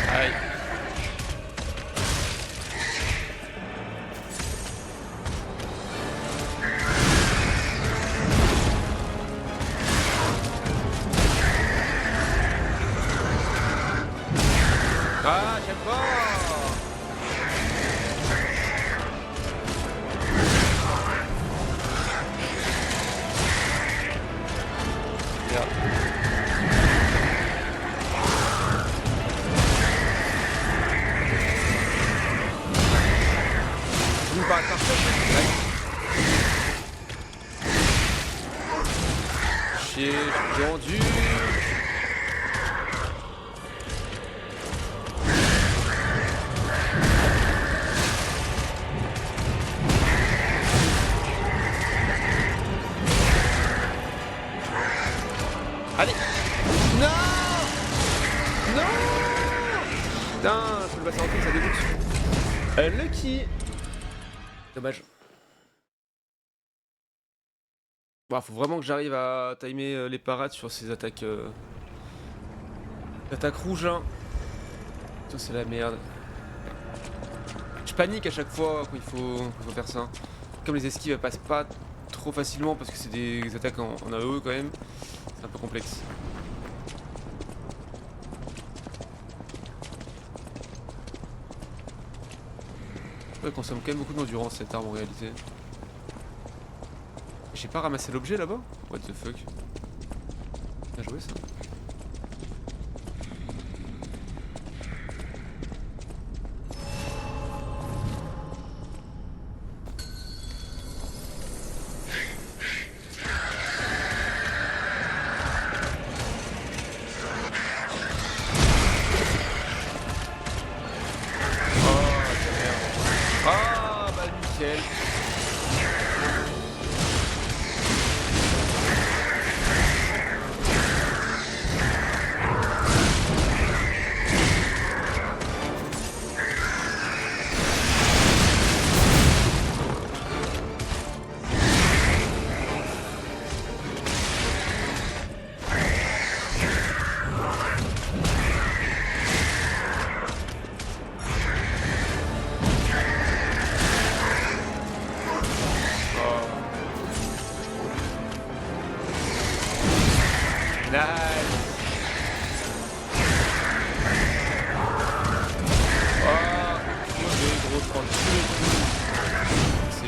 Aïe. Ah, j'aime pas. Pas chier, j'ai rendu. Allez. Non. Non. Putain, je peux le passer en tout, ça dégoûte. Lucky. Dommage. Bon, faut vraiment que j'arrive à timer les parades sur ces attaques. Attaques rouges. Hein. Putain, c'est la merde. Je panique à chaque fois quand il faut faire ça. Comme les esquives elles passent pas trop facilement parce que c'est des attaques en AOE quand même. C'est un peu complexe. Elle consomme quand même beaucoup d'endurance cette arme en réalité. J'ai pas ramassé l'objet là-bas? What the fuck? Bien joué ça.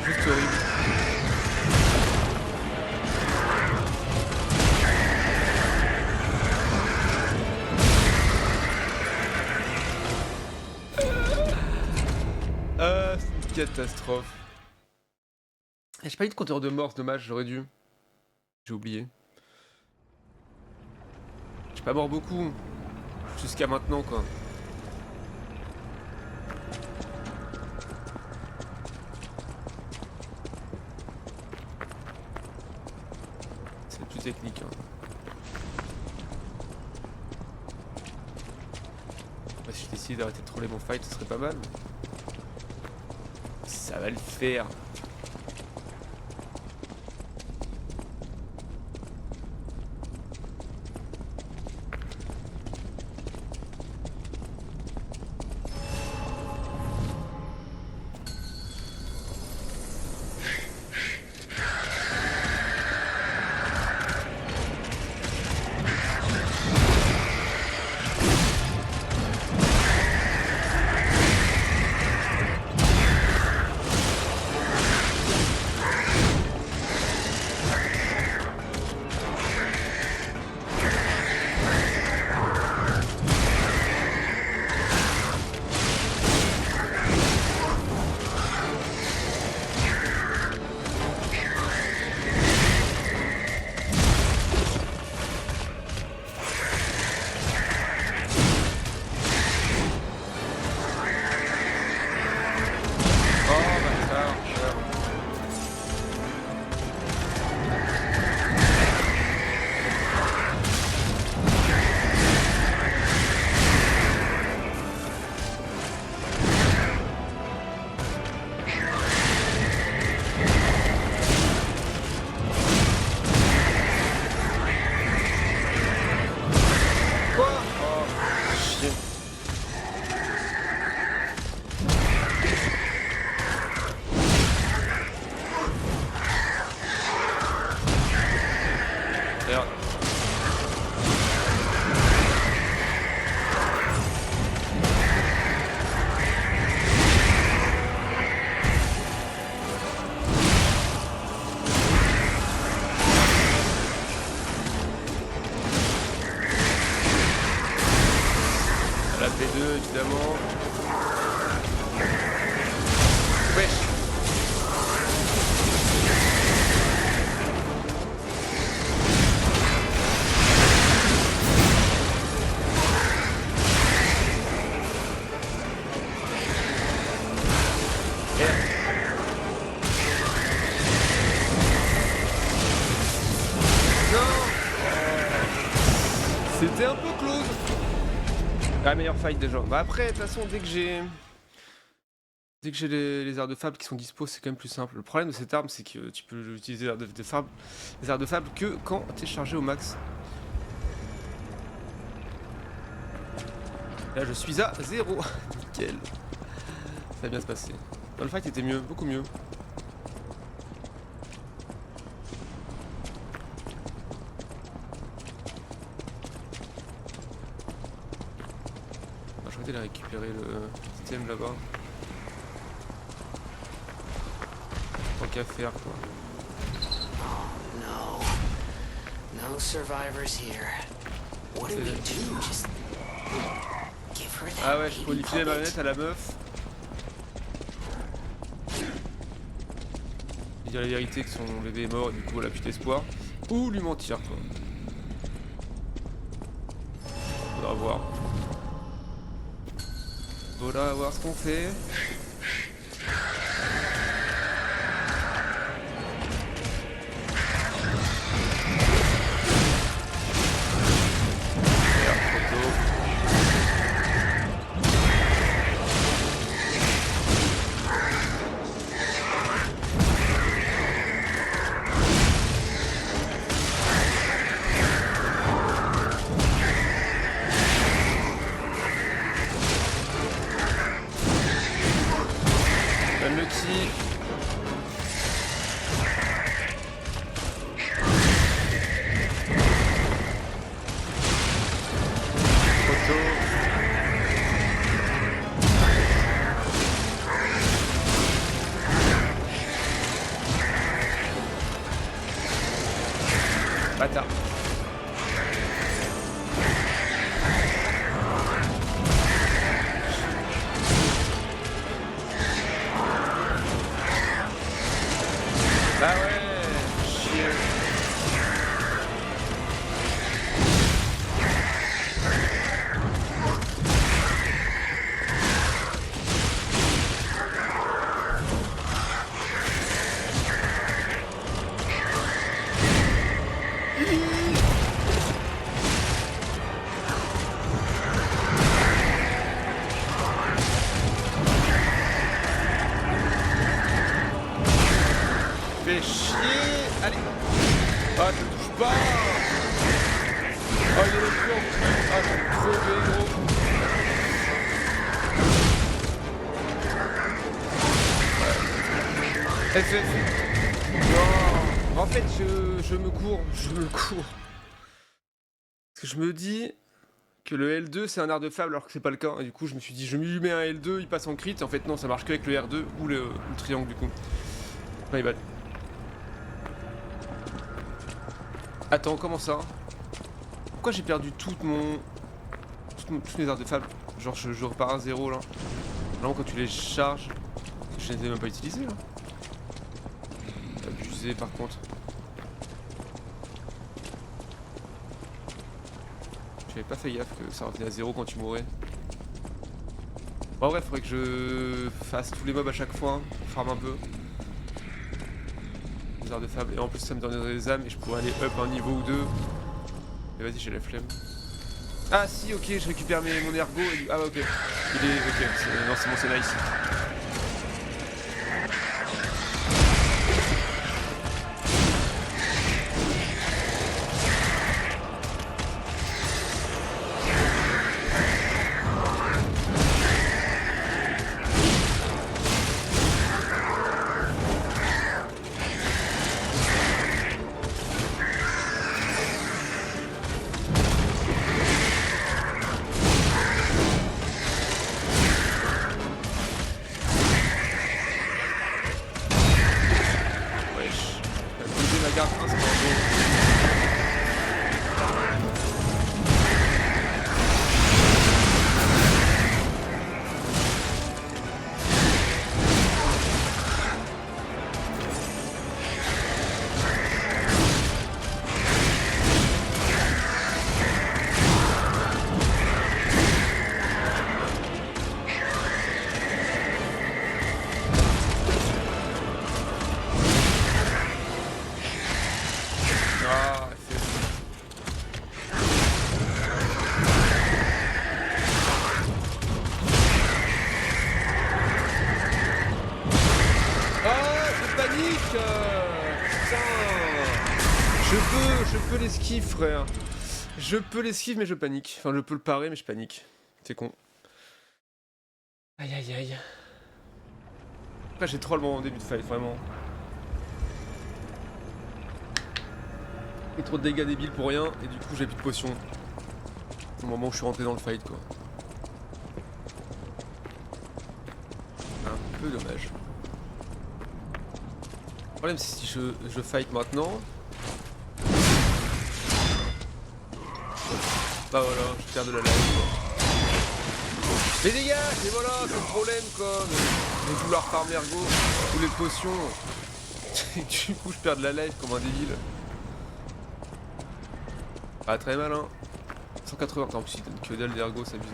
juste horrible. C'est une catastrophe. J'ai pas eu de compteur de mort, c'est dommage, j'aurais dû. J'ai oublié. J'ai pas mort beaucoup. Jusqu'à maintenant, quoi. C'est plus technique, hein. Bah, si je décide d'arrêter de troller mon fight, ce serait pas mal. Ça va le faire. Évidemment. Wesh. Non. C'était un peu close. La meilleure fight déjà. Bah après, de toute façon, dès que j'ai les arts de fable qui sont dispo, c'est quand même plus simple. Le problème de cette arme, c'est que tu peux utiliser les arts de fable que quand t'es chargé au max. Là, je suis à 0. Nickel. Ça va bien se passer. Dans le fight, était mieux, beaucoup mieux. Il a récupéré le système là-bas. Tant qu'à faire quoi. No. No survivors here. What do we do? Just give her that. Ah ouais, je peux lui filer la marionnette à la meuf. Lui dire la vérité que son bébé est mort, du coup elle a plus d'espoir. Ou lui mentir quoi. Faudra voir. Voilà, voir ce qu'on fait. suis en cul. Ah, je suis crevé, gros. FF. Non. En fait, je me cours. Parce que je me dis que le L2 c'est un art de fable alors que c'est pas le cas. Et du coup, je me suis dit, je lui mets un L2, il passe en crit. En fait, non, ça marche qu'avec le R2 ou le triangle du coup. My bad. Attends, comment ça? Pourquoi j'ai perdu toutes mes arts de fable? Genre, je repars à zéro là. Vraiment, quand tu les charges, je les ai même pas utilisés là. Abusé par contre. J'avais pas fait gaffe que ça revenait à zéro quand tu mourais. Bon, en vrai, faudrait que je fasse tous les mobs à chaque fois, hein, farm un peu. Les arts de fable, et en plus ça me donnerait des âmes et je pourrais aller up un niveau ou deux. Mais vas-y, j'ai la flemme. Ah si, ok, je récupère mon ergo. Ah ok, il est... ok, non c'est bon, c'est nice. Je peux l'esquive, frère. Je peux l'esquive, mais je panique. Enfin, je peux le parer, mais je panique. C'est con. Aïe aïe aïe. Après, j'ai trop le bon début de fight, vraiment. Et trop de dégâts débiles pour rien, et du coup, j'ai plus de potions. Au moment où je suis rentré dans le fight, quoi. Un peu dommage. Le problème, c'est si je fight maintenant. Bah voilà, je perds de la life quoi. Mais dégage, et voilà, c'est le problème quoi. De vouloir farmer ergo ou les potions. Du coup, je perds de la life comme un débile. Pas très mal hein. 180, en plus il donne que dalle d'ergo, c'est abusé.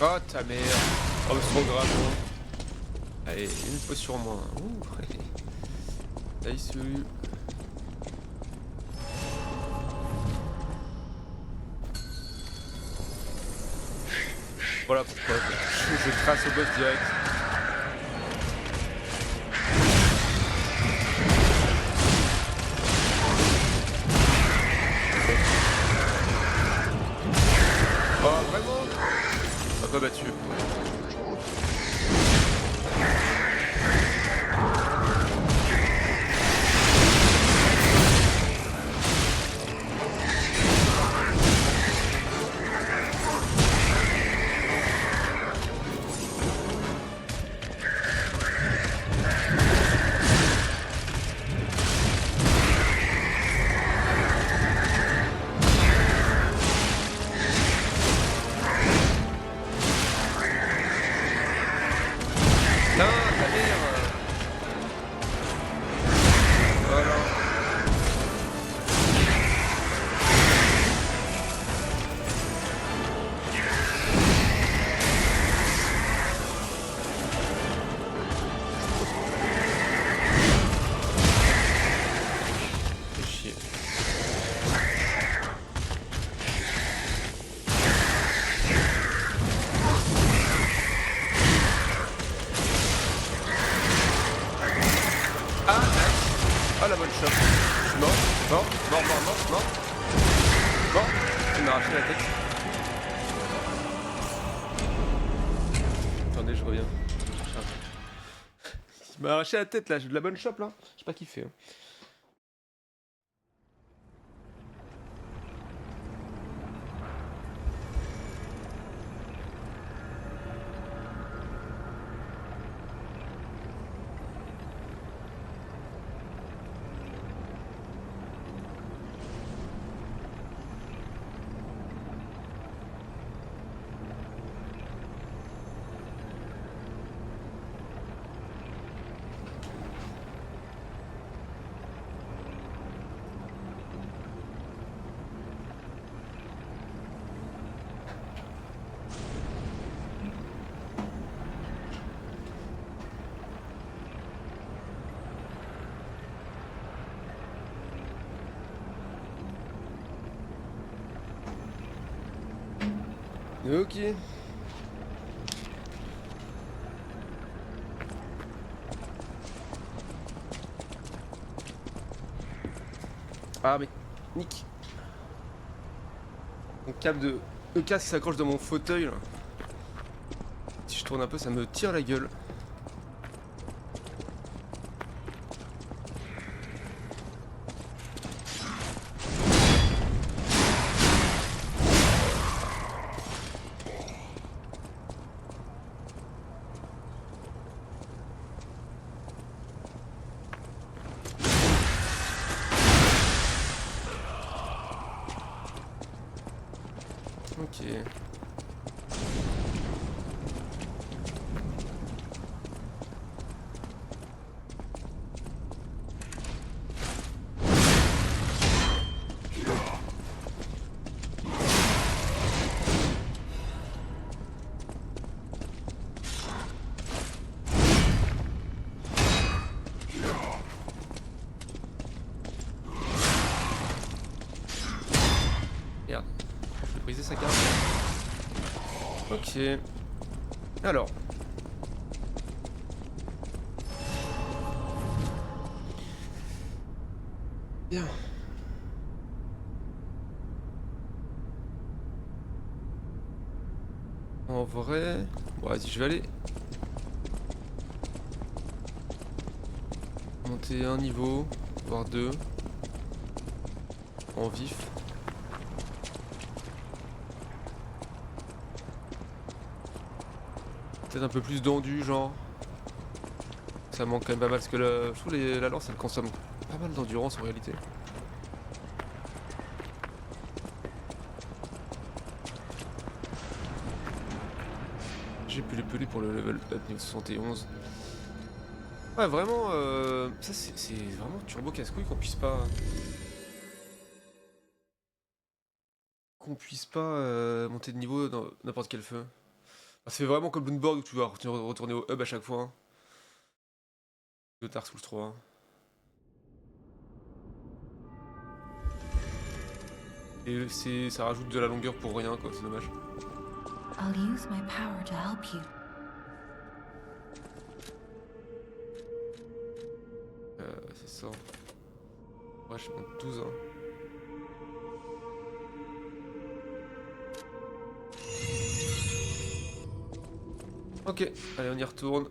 Oh ta mère. Oh mais c'est trop grave hein. Allez, une potion en moins. Ouh. Nice. Voilà pourquoi je trace au boss direct. Oh vraiment? Pas battu. Mort, mort, mort, mort, mort. Mort. Il m'a arraché la tête. Attendez, je reviens. Il m'a arraché la tête là, j'ai de la bonne chope là. J'ai pas kiffé. Hein. Ok. Ah mais nick. Mon câble de casque qui s'accroche dans mon fauteuil là. Si je tourne un peu ça me tire la gueule. Ok. Merde. Je vais briser sa carte. Ok. Alors. Bien. En vrai... Bon, vas-y, je vais aller... monter un niveau, voire deux. En vif. Peut-être un peu plus dendu, genre. Ça manque quand même pas mal, parce que je trouve la lance elle consomme pas mal d'endurance en réalité. J'ai pu les peler pour le level up niveau 71. Ouais, vraiment, ça c'est vraiment turbo casse-couille qu'on puisse pas... monter de niveau dans n'importe quel feu. C'est vraiment comme Bloodborne où tu vas retourner au hub à chaque fois. Hein. De Dark Souls 3. Et ça rajoute de la longueur pour rien quoi, c'est dommage. I'll use my power to help you. C'est ça. Ouais, je monte 12 hein. Ok, allez on y retourne.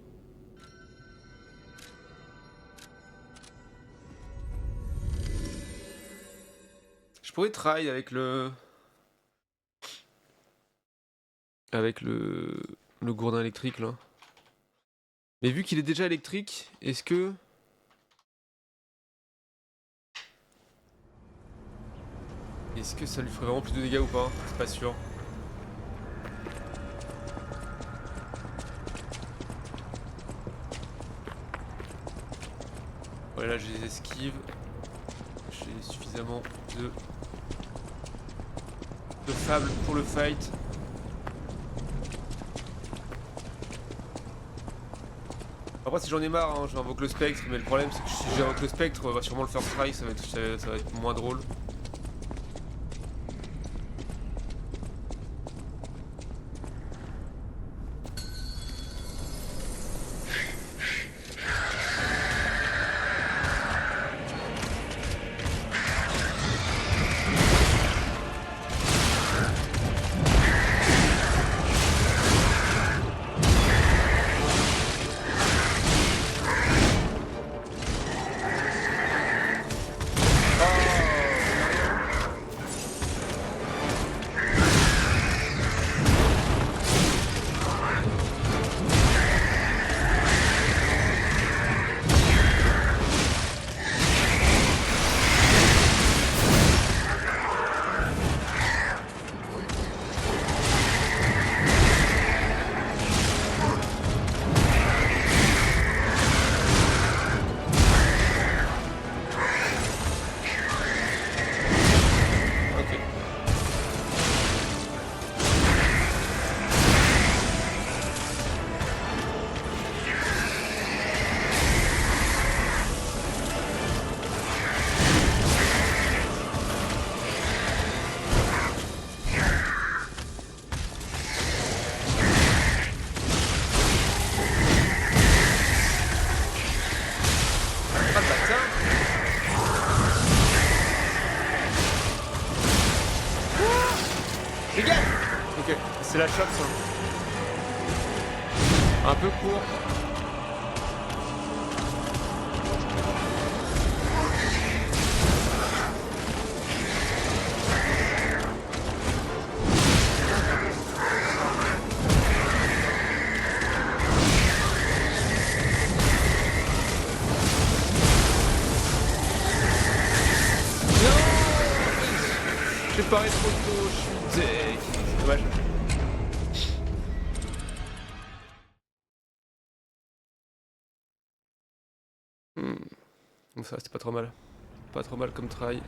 Je pourrais try avec le gourdin électrique là. Mais vu qu'il est déjà électrique, est-ce que ça lui ferait vraiment plus de dégâts ou pas? C'est pas sûr. Voilà, je les esquive. J'ai suffisamment de fable pour le fight. Après si j'en ai marre, hein, j'invoque le spectre, mais le problème c'est que si j'invoque le spectre, on va sûrement le first try, ça va être moins drôle. C'est la chope ça. Un peu court. J'ai paré trop tôt, je suis deck. C'est dommage. Donc ça, c'était pas trop mal. Pas trop mal comme try.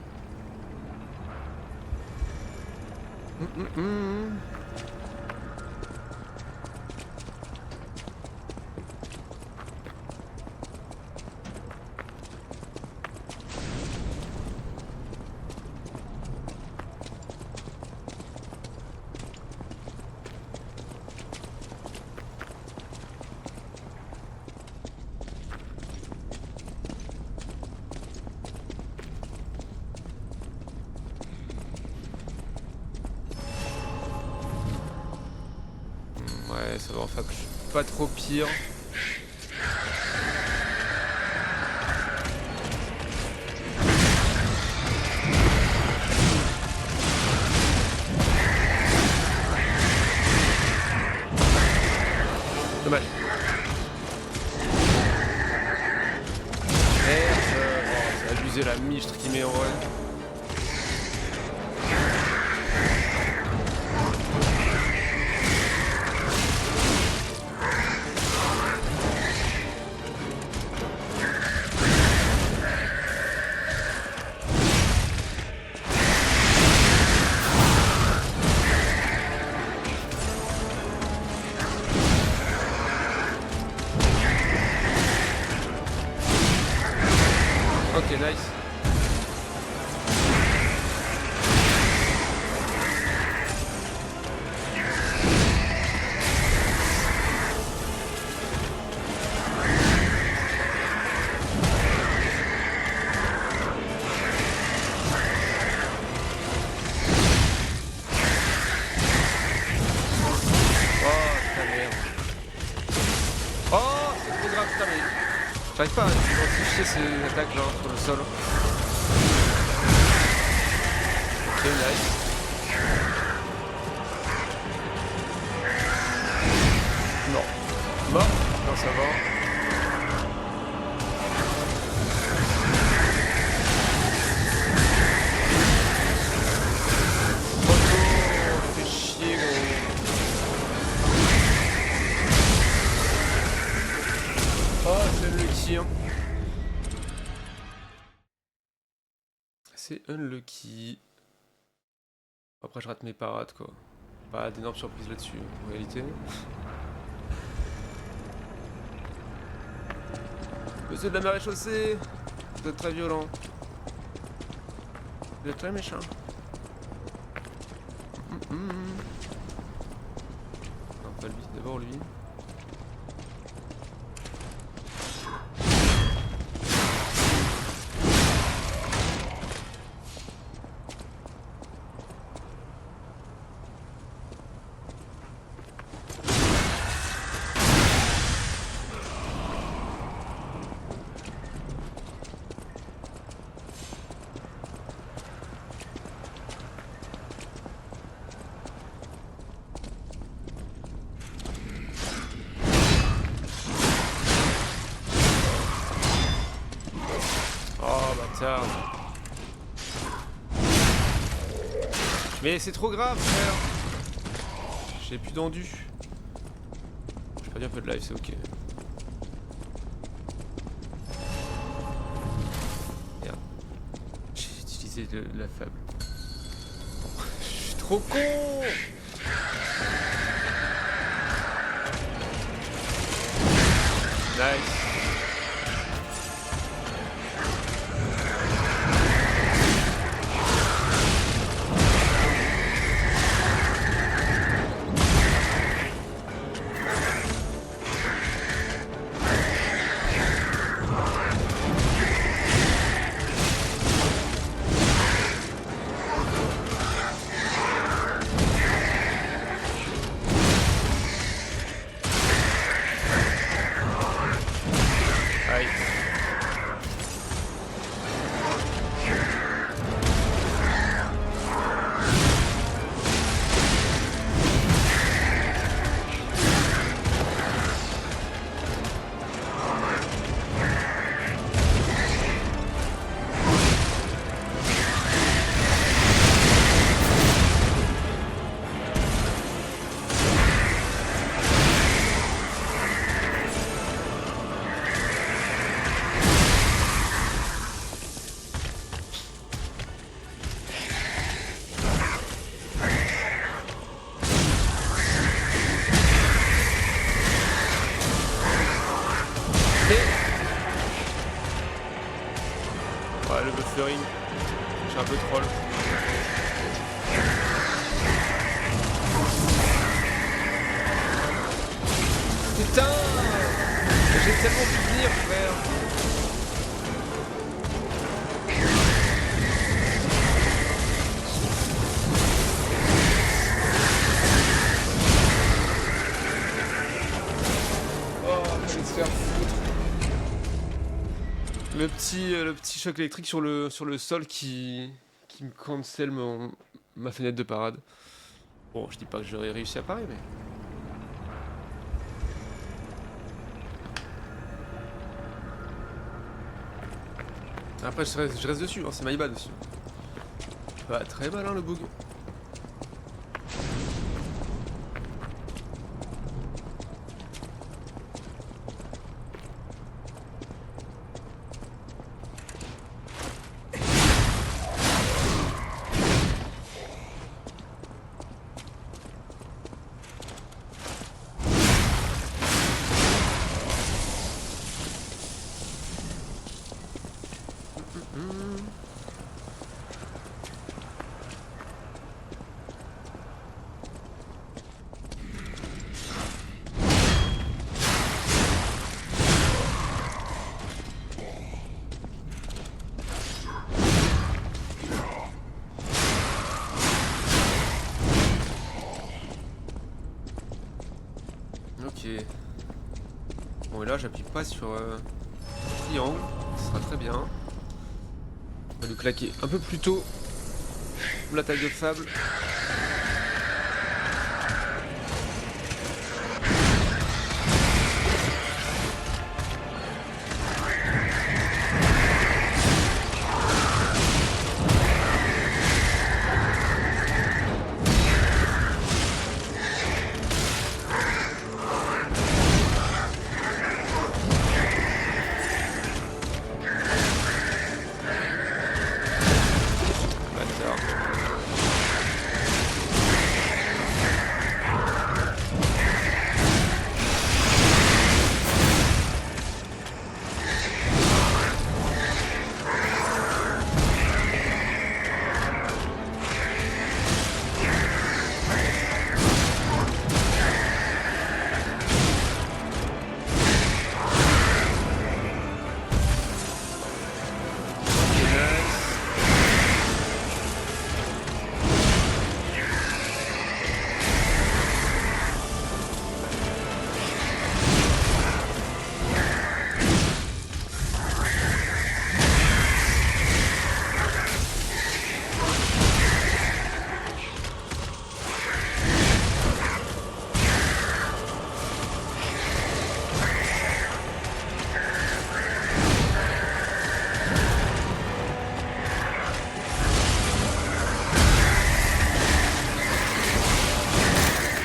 Ouais, ça va en fac. Pas trop pire. Dommage. Merde, c'est abusé la michtre qui met en run. Ok, nice. Oh, c'est trop grave, putain, mais... J'arrive pas à identifier ces attaques là sur le sol. Ok, nice. Non. Mort. Non, ça va. Trop fait chier, gros. Oh, c'est unlucky, hein. C'est unlucky. Après, je rate mes parades, quoi. Pas d'énormes surprises là-dessus, en réalité. Monsieur de la mer chaussée, vous êtes très violent. Vous êtes très méchant. Non, pas lui, d'abord lui. Mais c'est trop grave, frère. J'ai plus d'endu. J'ai perdu un peu de life, c'est ok. Merde. J'ai utilisé la fable. Je suis trop con. Nice. troll. Putain, j'ai tellement pu venir, frère. Oh, je vais se faire foutre. Le petit choc électrique sur le sol qui me cancel ma fenêtre de parade. Bon, je dis pas que j'aurais réussi à parer, mais... Après, je reste dessus, hein, c'est Maïba dessus. Pas très malin le bug. Ok. Bon et là j'appuie pas sur triangle, ce sera très bien. On va lui claquer un peu plus tôt l'attaque de Fable.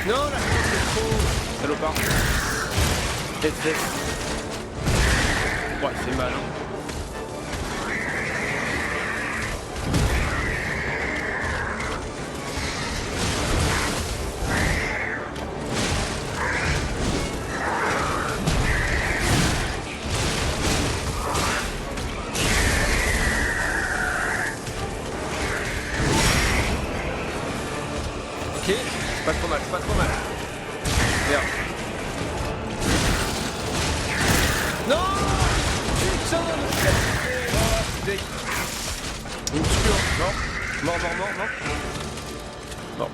Non, la chance c'est trop... Salopard. Tête. Ouais, il fait mal, hein. Ok, c'est pas trop mal, c'est pas trop mal. Merde. Non. Putain, le chef. Oh, c'est deg. Il me tue, hein. Mort.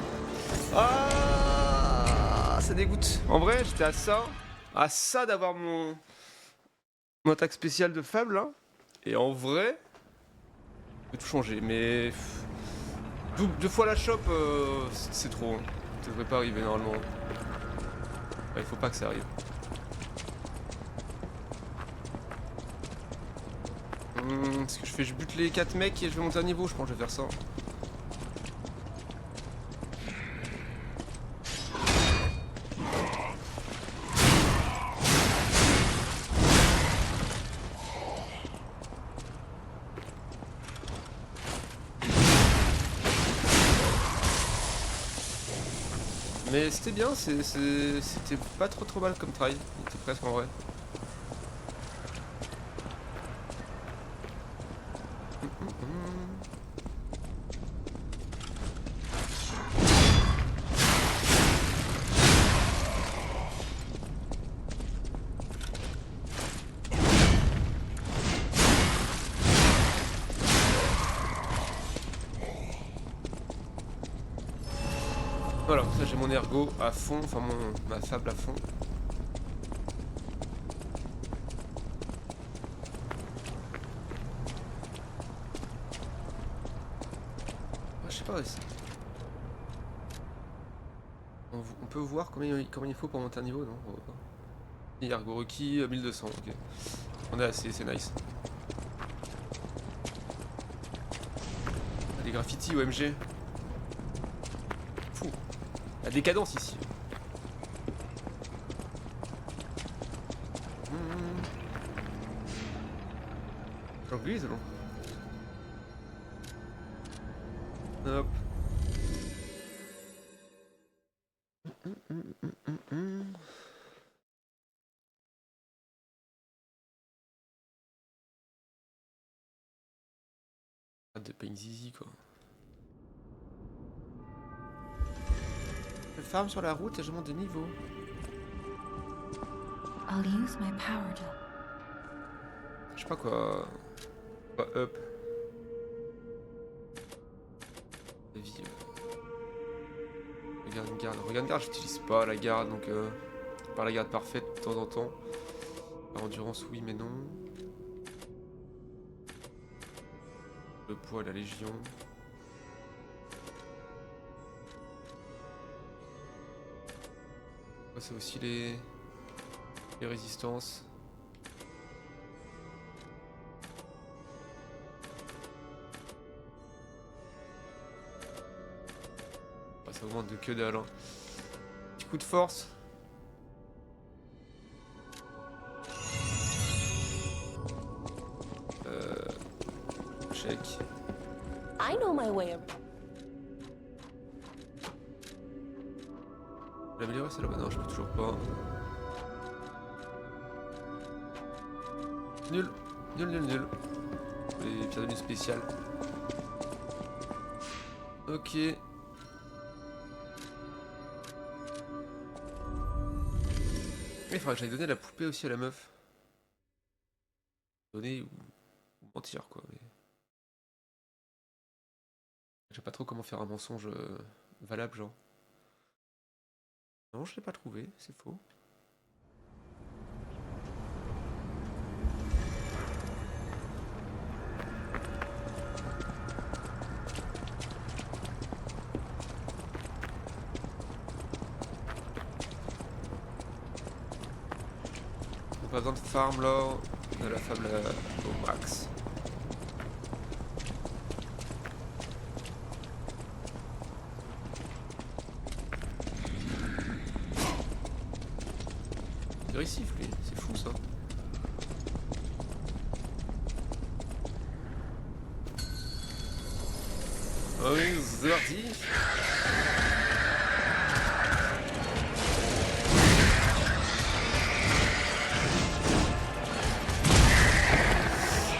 Ah, ça dégoûte. En vrai, j'étais à ça d'avoir mon attaque spéciale de Fable, hein. Et en vrai, je vais tout changer, mais... Deux fois la chope, c'est trop. Ça devrait pas arriver normalement. Ouais, il faut pas que ça arrive. Ce que je fais, je bute les 4 mecs et je vais monter à niveau, je pense que je vais faire ça. Mais c'était bien, c'était pas trop mal comme try, il était presque en vrai. Voilà, ça j'ai mon ergot à fond, enfin ma sable à fond. Ah, je sais pas, on peut voir combien il faut pour monter un niveau, non? On voit pas. Ergot requis 1200, ok. On est assez, c'est nice. Des graffitis OMG. Fou. La décadence ici. J'englise, non? Hop. De pain zizi quoi. Je farm sur la route et je monte de niveau. I'll use my power to. Je sais pas quoi. Quoi, up. Vie. Regarde garde, j'utilise pas la garde donc par la garde parfaite de temps en temps. Par endurance oui mais non. Le poids, la légion. C'est aussi les résistances. Ça augmente de que dalle. Hein. Petit coup de force. Check. I know my way. L'améliorer c'est là-bas. Non, je peux toujours pas. Nul. Nul. Les pierres de lune spéciales. Ok. Il faudrait que j'aille donner la poupée aussi à la meuf. Donner ou mentir quoi. Mais... je sais pas trop comment faire un mensonge valable genre. Non, je l'ai pas trouvé, c'est faux. Pas besoin de farm là, on a la fable au max. Agressif lui, c'est fou ça. Oh oui, c'est parti.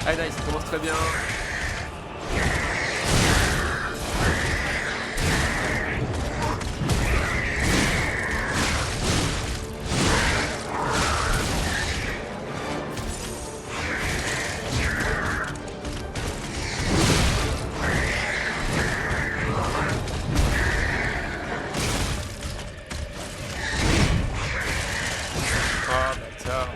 Ah nice, ça commence très bien. Ah bâtard.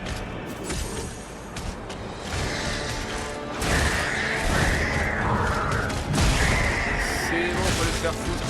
C'est bon, faut le faire foutre.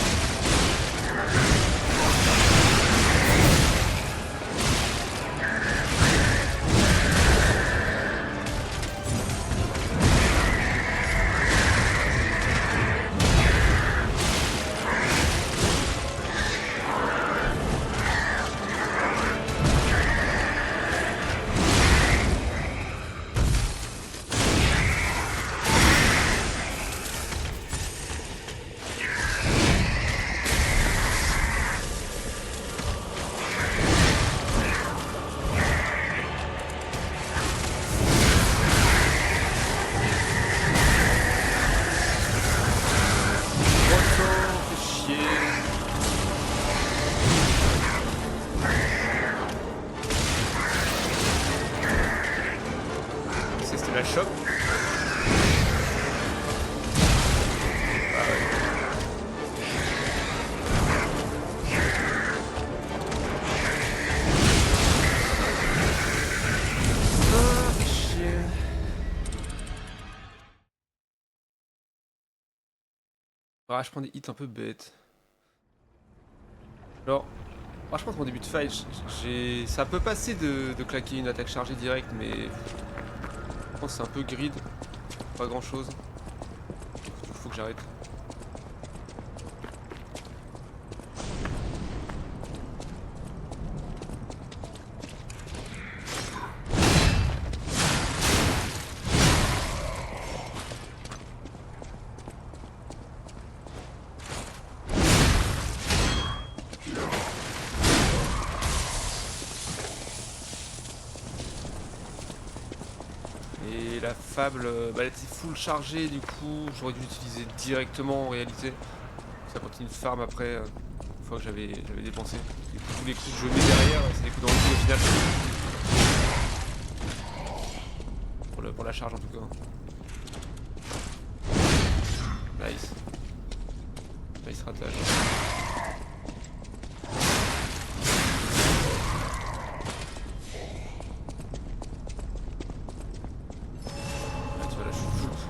Ah, je prends des hits un peu bêtes. Genre, je pense qu'en début de fight, ça peut passer de claquer une attaque chargée directe, mais je pense que c'est un peu grid. Pas grand chose. Faut que j'arrête. Et la fable, elle était full chargée, du coup j'aurais dû l'utiliser directement en réalité. Ça continue de farm après, une fois que j'avais dépensé. Du coup, tous les coups que je mets derrière, c'est des coups dans le coup au final. Pour la charge en tout cas. Nice. Nice ratage.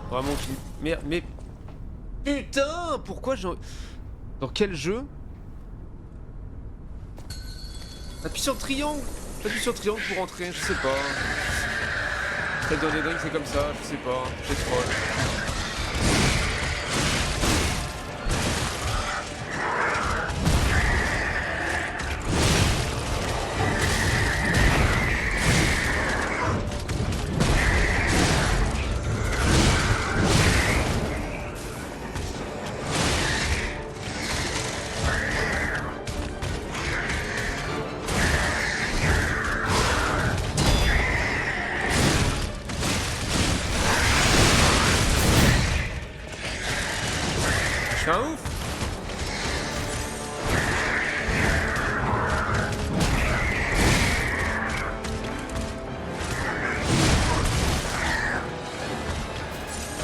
Vraiment, mais putain, pourquoi j'en... Dans quel jeu? T'appuies sur triangle. T'appuies sur triangle pour rentrer, je sais pas. Peut-être dans des drinks c'est comme ça, je sais pas. J'ai troll. Je suis un ouf.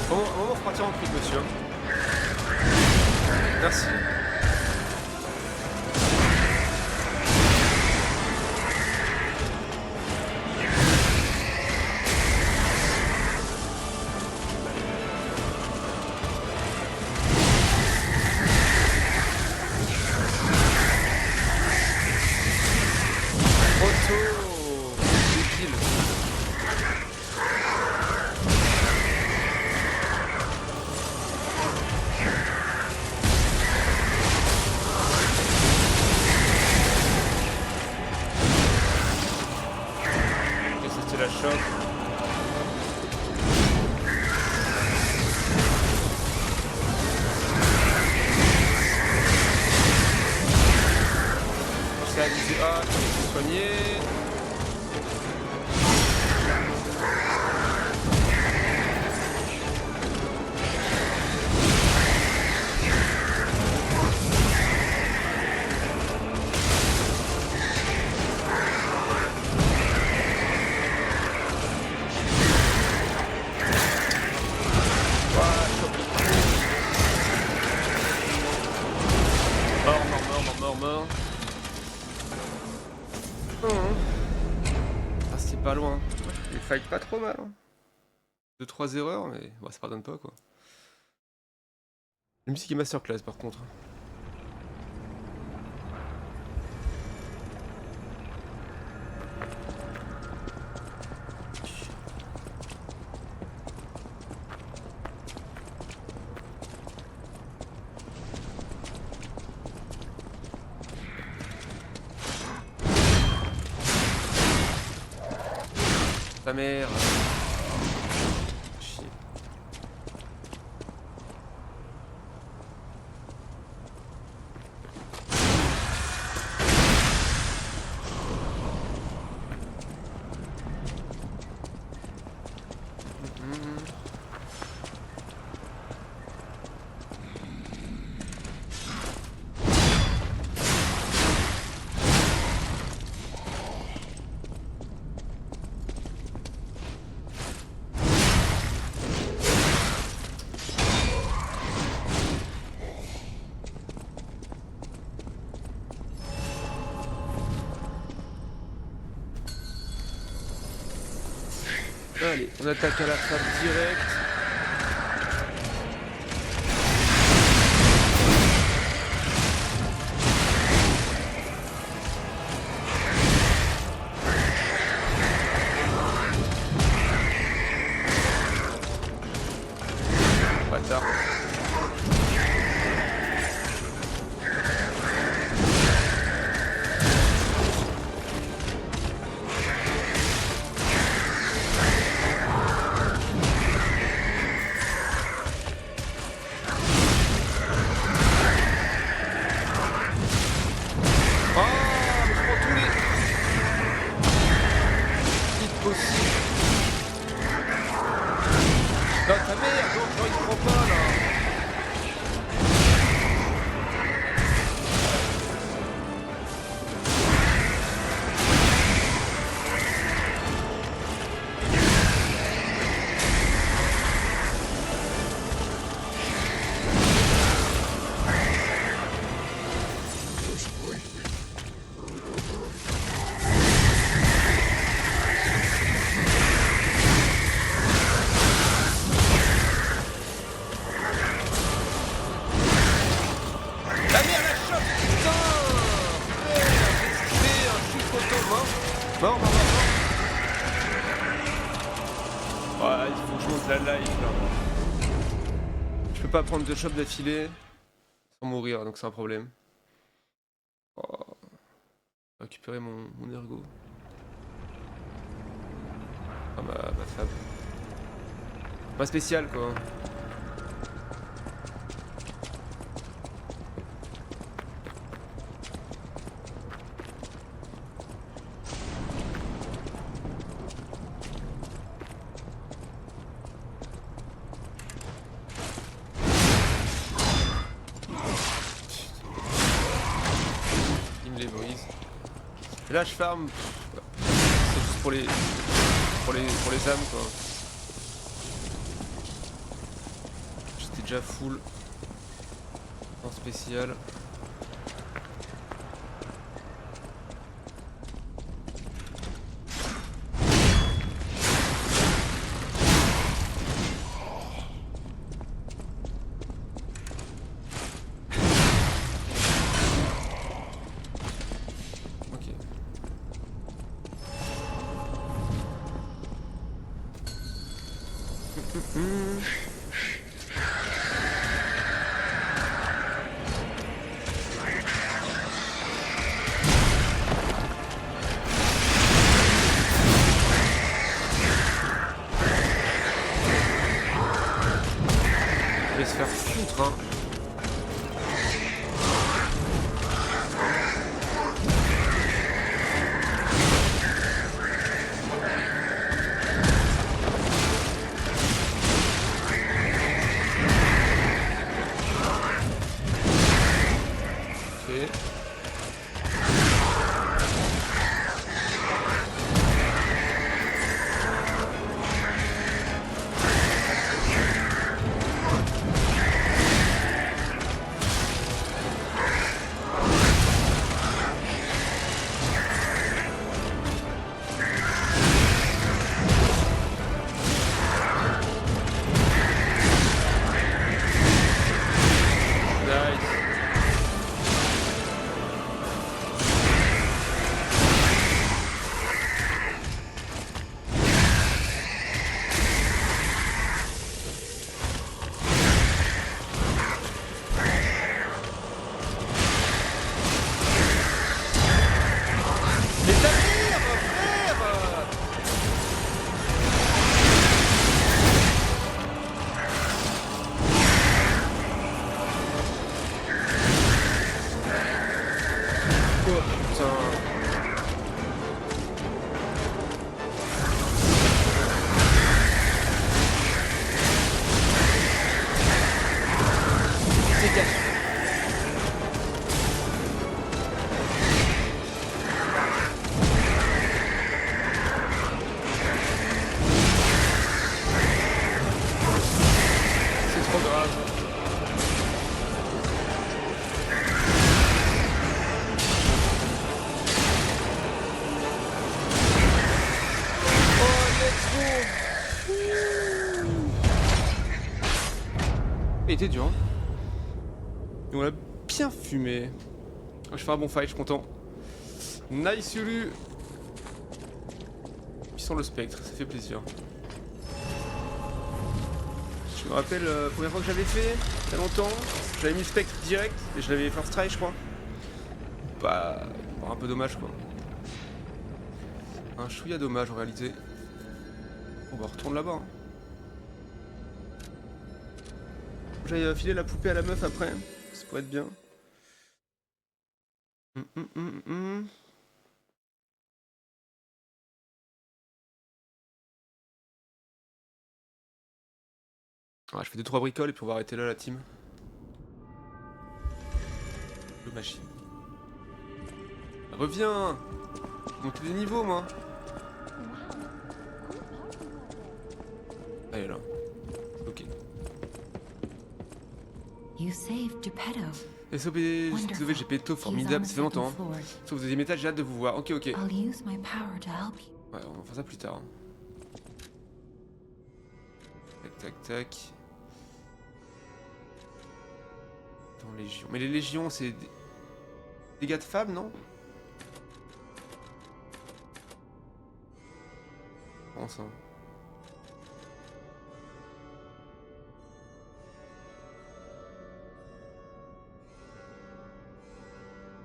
Bon, on va repartir en truc, monsieur. Merci. La choc. C'est à viser A, je vais soigner. Mort. Ah, c'est pas loin. Les fights pas trop mal. 2-3 erreurs, mais bon, ça pardonne pas quoi. La musique est masterclass par contre. Ta mère. Chier. Allez, on attaque à la frappe directe. Mort, mort, mort, mort. Ouais, il faut que je monte la life là. Je peux pas prendre 2 chops d'affilée sans mourir, donc c'est un problème. Oh. Récupérer mon ergo. Ah ma fab. Pas spécial quoi. Il me les brise. Et là je farm. C'est juste pour les âmes quoi. J'étais déjà full en spécial. Ok. Je vais se faire foutre hein. Ok. Nice. Mais ta mère, frère! Oh putain. Dégage. C'est trop grave. Oh, let's go! Il était dur. Hein. Et on l'a bien fumé. Je fais un bon fight, je suis content. Nice Ulu. Puissant le spectre, ça fait plaisir. Je me rappelle la première fois que j'avais fait, il y a longtemps, j'avais mis spectre direct et je l'avais first try je crois. Bah, un peu dommage quoi. Un chouïa dommage en réalité. On va retourner là-bas. Hein. J'allais filer la poupée à la meuf après, ça pourrait être bien. Ouais, je fais 2-3 bricoles et puis on va arrêter là la team. Le machine. Reviens! Monter des niveaux moi! Allez là. Ok. You saved Geppetto. SOP, j'ai péto, formidable, ça fait longtemps. Hein. Sauf au deuxième étage, j'ai hâte de vous voir. Ok, ok. I'll use my power to help you. Ouais, on va faire ça plus tard. Tac, tac, tac. Dans Légion. Mais les Légions, c'est des gars de fab, non? pense. Hein.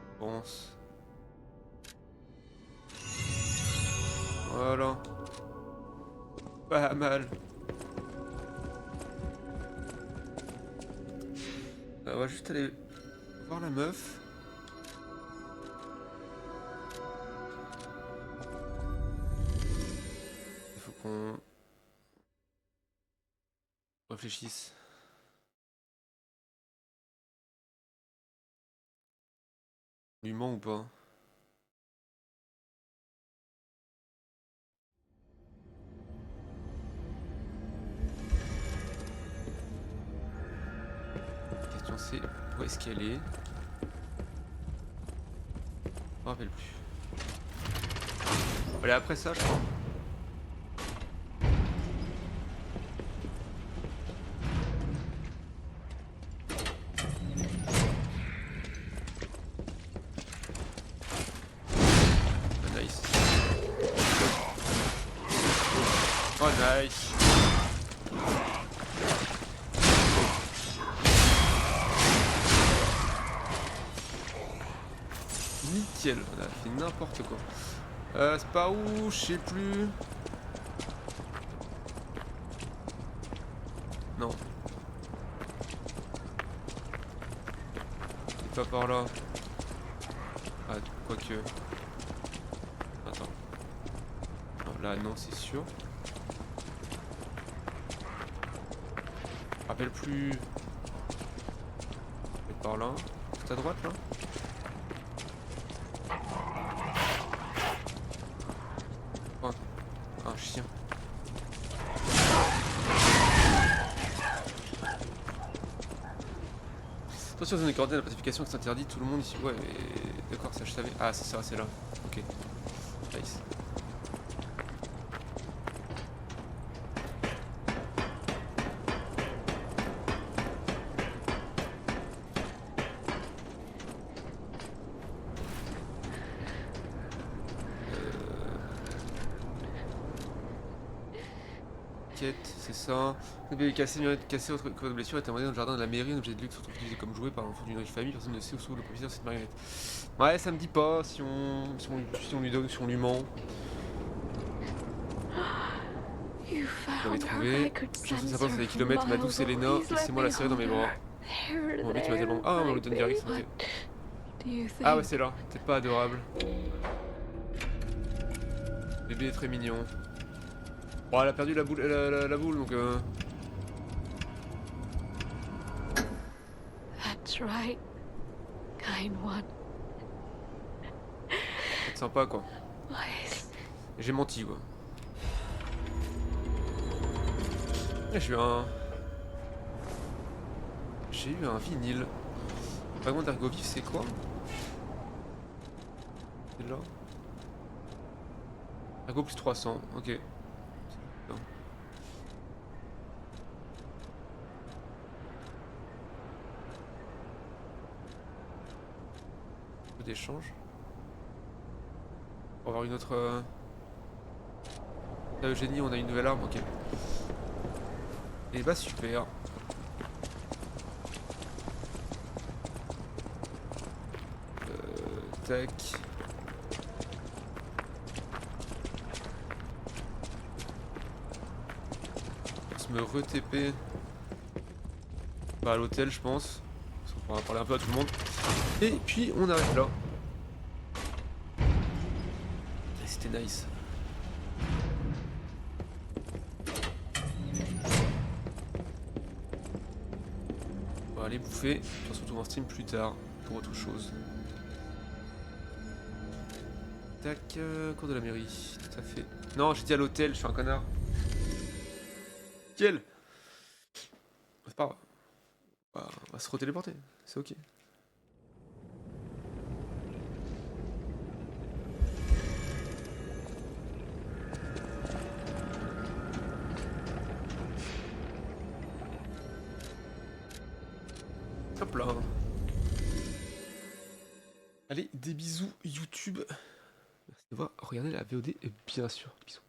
Je pense. Voilà. Pas mal. On va juste aller voir la meuf. Il faut qu'on réfléchisse. Lui ment ou pas? La question c'est où est-ce qu'elle est? Je me rappelle plus. Allez après ça je crois. Nice. Oh nice. Nickel, on a fait n'importe quoi. C'est pas où, je sais plus. Non. C'est pas par là. Ah, quoique. Attends. Non, là, non, c'est sûr. Je me rappelle plus. C'est par là. C'est à droite, là. Oh, un chien. Attention, zone accordée à la pacification qui s'interdit, tout le monde ici. Ouais, mais d'accord, ça je savais. Ah, c'est ça, c'est là. Ok. Nice. C'est ça. Un bébé cassé, une oreille cassée, autre de blessure est amené dans le jardin de la mairie, un objet de luxe retrouvé utilisé comme jouet par l'enfant d'une riche famille, personne ne sait où se trouve le propriétaire de cette marionnette. Ouais, ça me dit pas si on lui donne ou si on lui ment. On l'avait trouvé. Je sais pas, c'est des kilomètres, ma douce Elena, laissez-moi la serrer dans mes bras. Bon, lui, tu m'as tellement. Ah, on lui donne direct, ok. Ah, ouais, c'est là, t'es pas adorable. Le bébé est très mignon. Bon, elle a perdu la boule, la boule donc That's right, kind one. c'est sympa quoi. J'ai menti quoi. J'ai eu un vinyle. Fragment d'ergot vif, c'est quoi? C'est là. Ergot plus 300, ok. D'échange. On va avoir une autre. Là, Eugénie, on a une nouvelle arme, ok. Et bah super. Tac. On va se me re-TP. Bah à l'hôtel je pense. Parce qu'on pourra parler un peu à tout le monde. Et puis on arrive là. C'était nice. On va aller bouffer, puis on se retrouve en stream plus tard pour autre chose. Tac, cours de la mairie, tout à fait. Non, j'ai dit à l'hôtel, je suis un connard. Quel? C'est pas grave. On va se retéléporter, c'est ok. Hop là. Allez, des bisous YouTube. Merci de voir. Regardez la VOD, bien sûr. Bisous.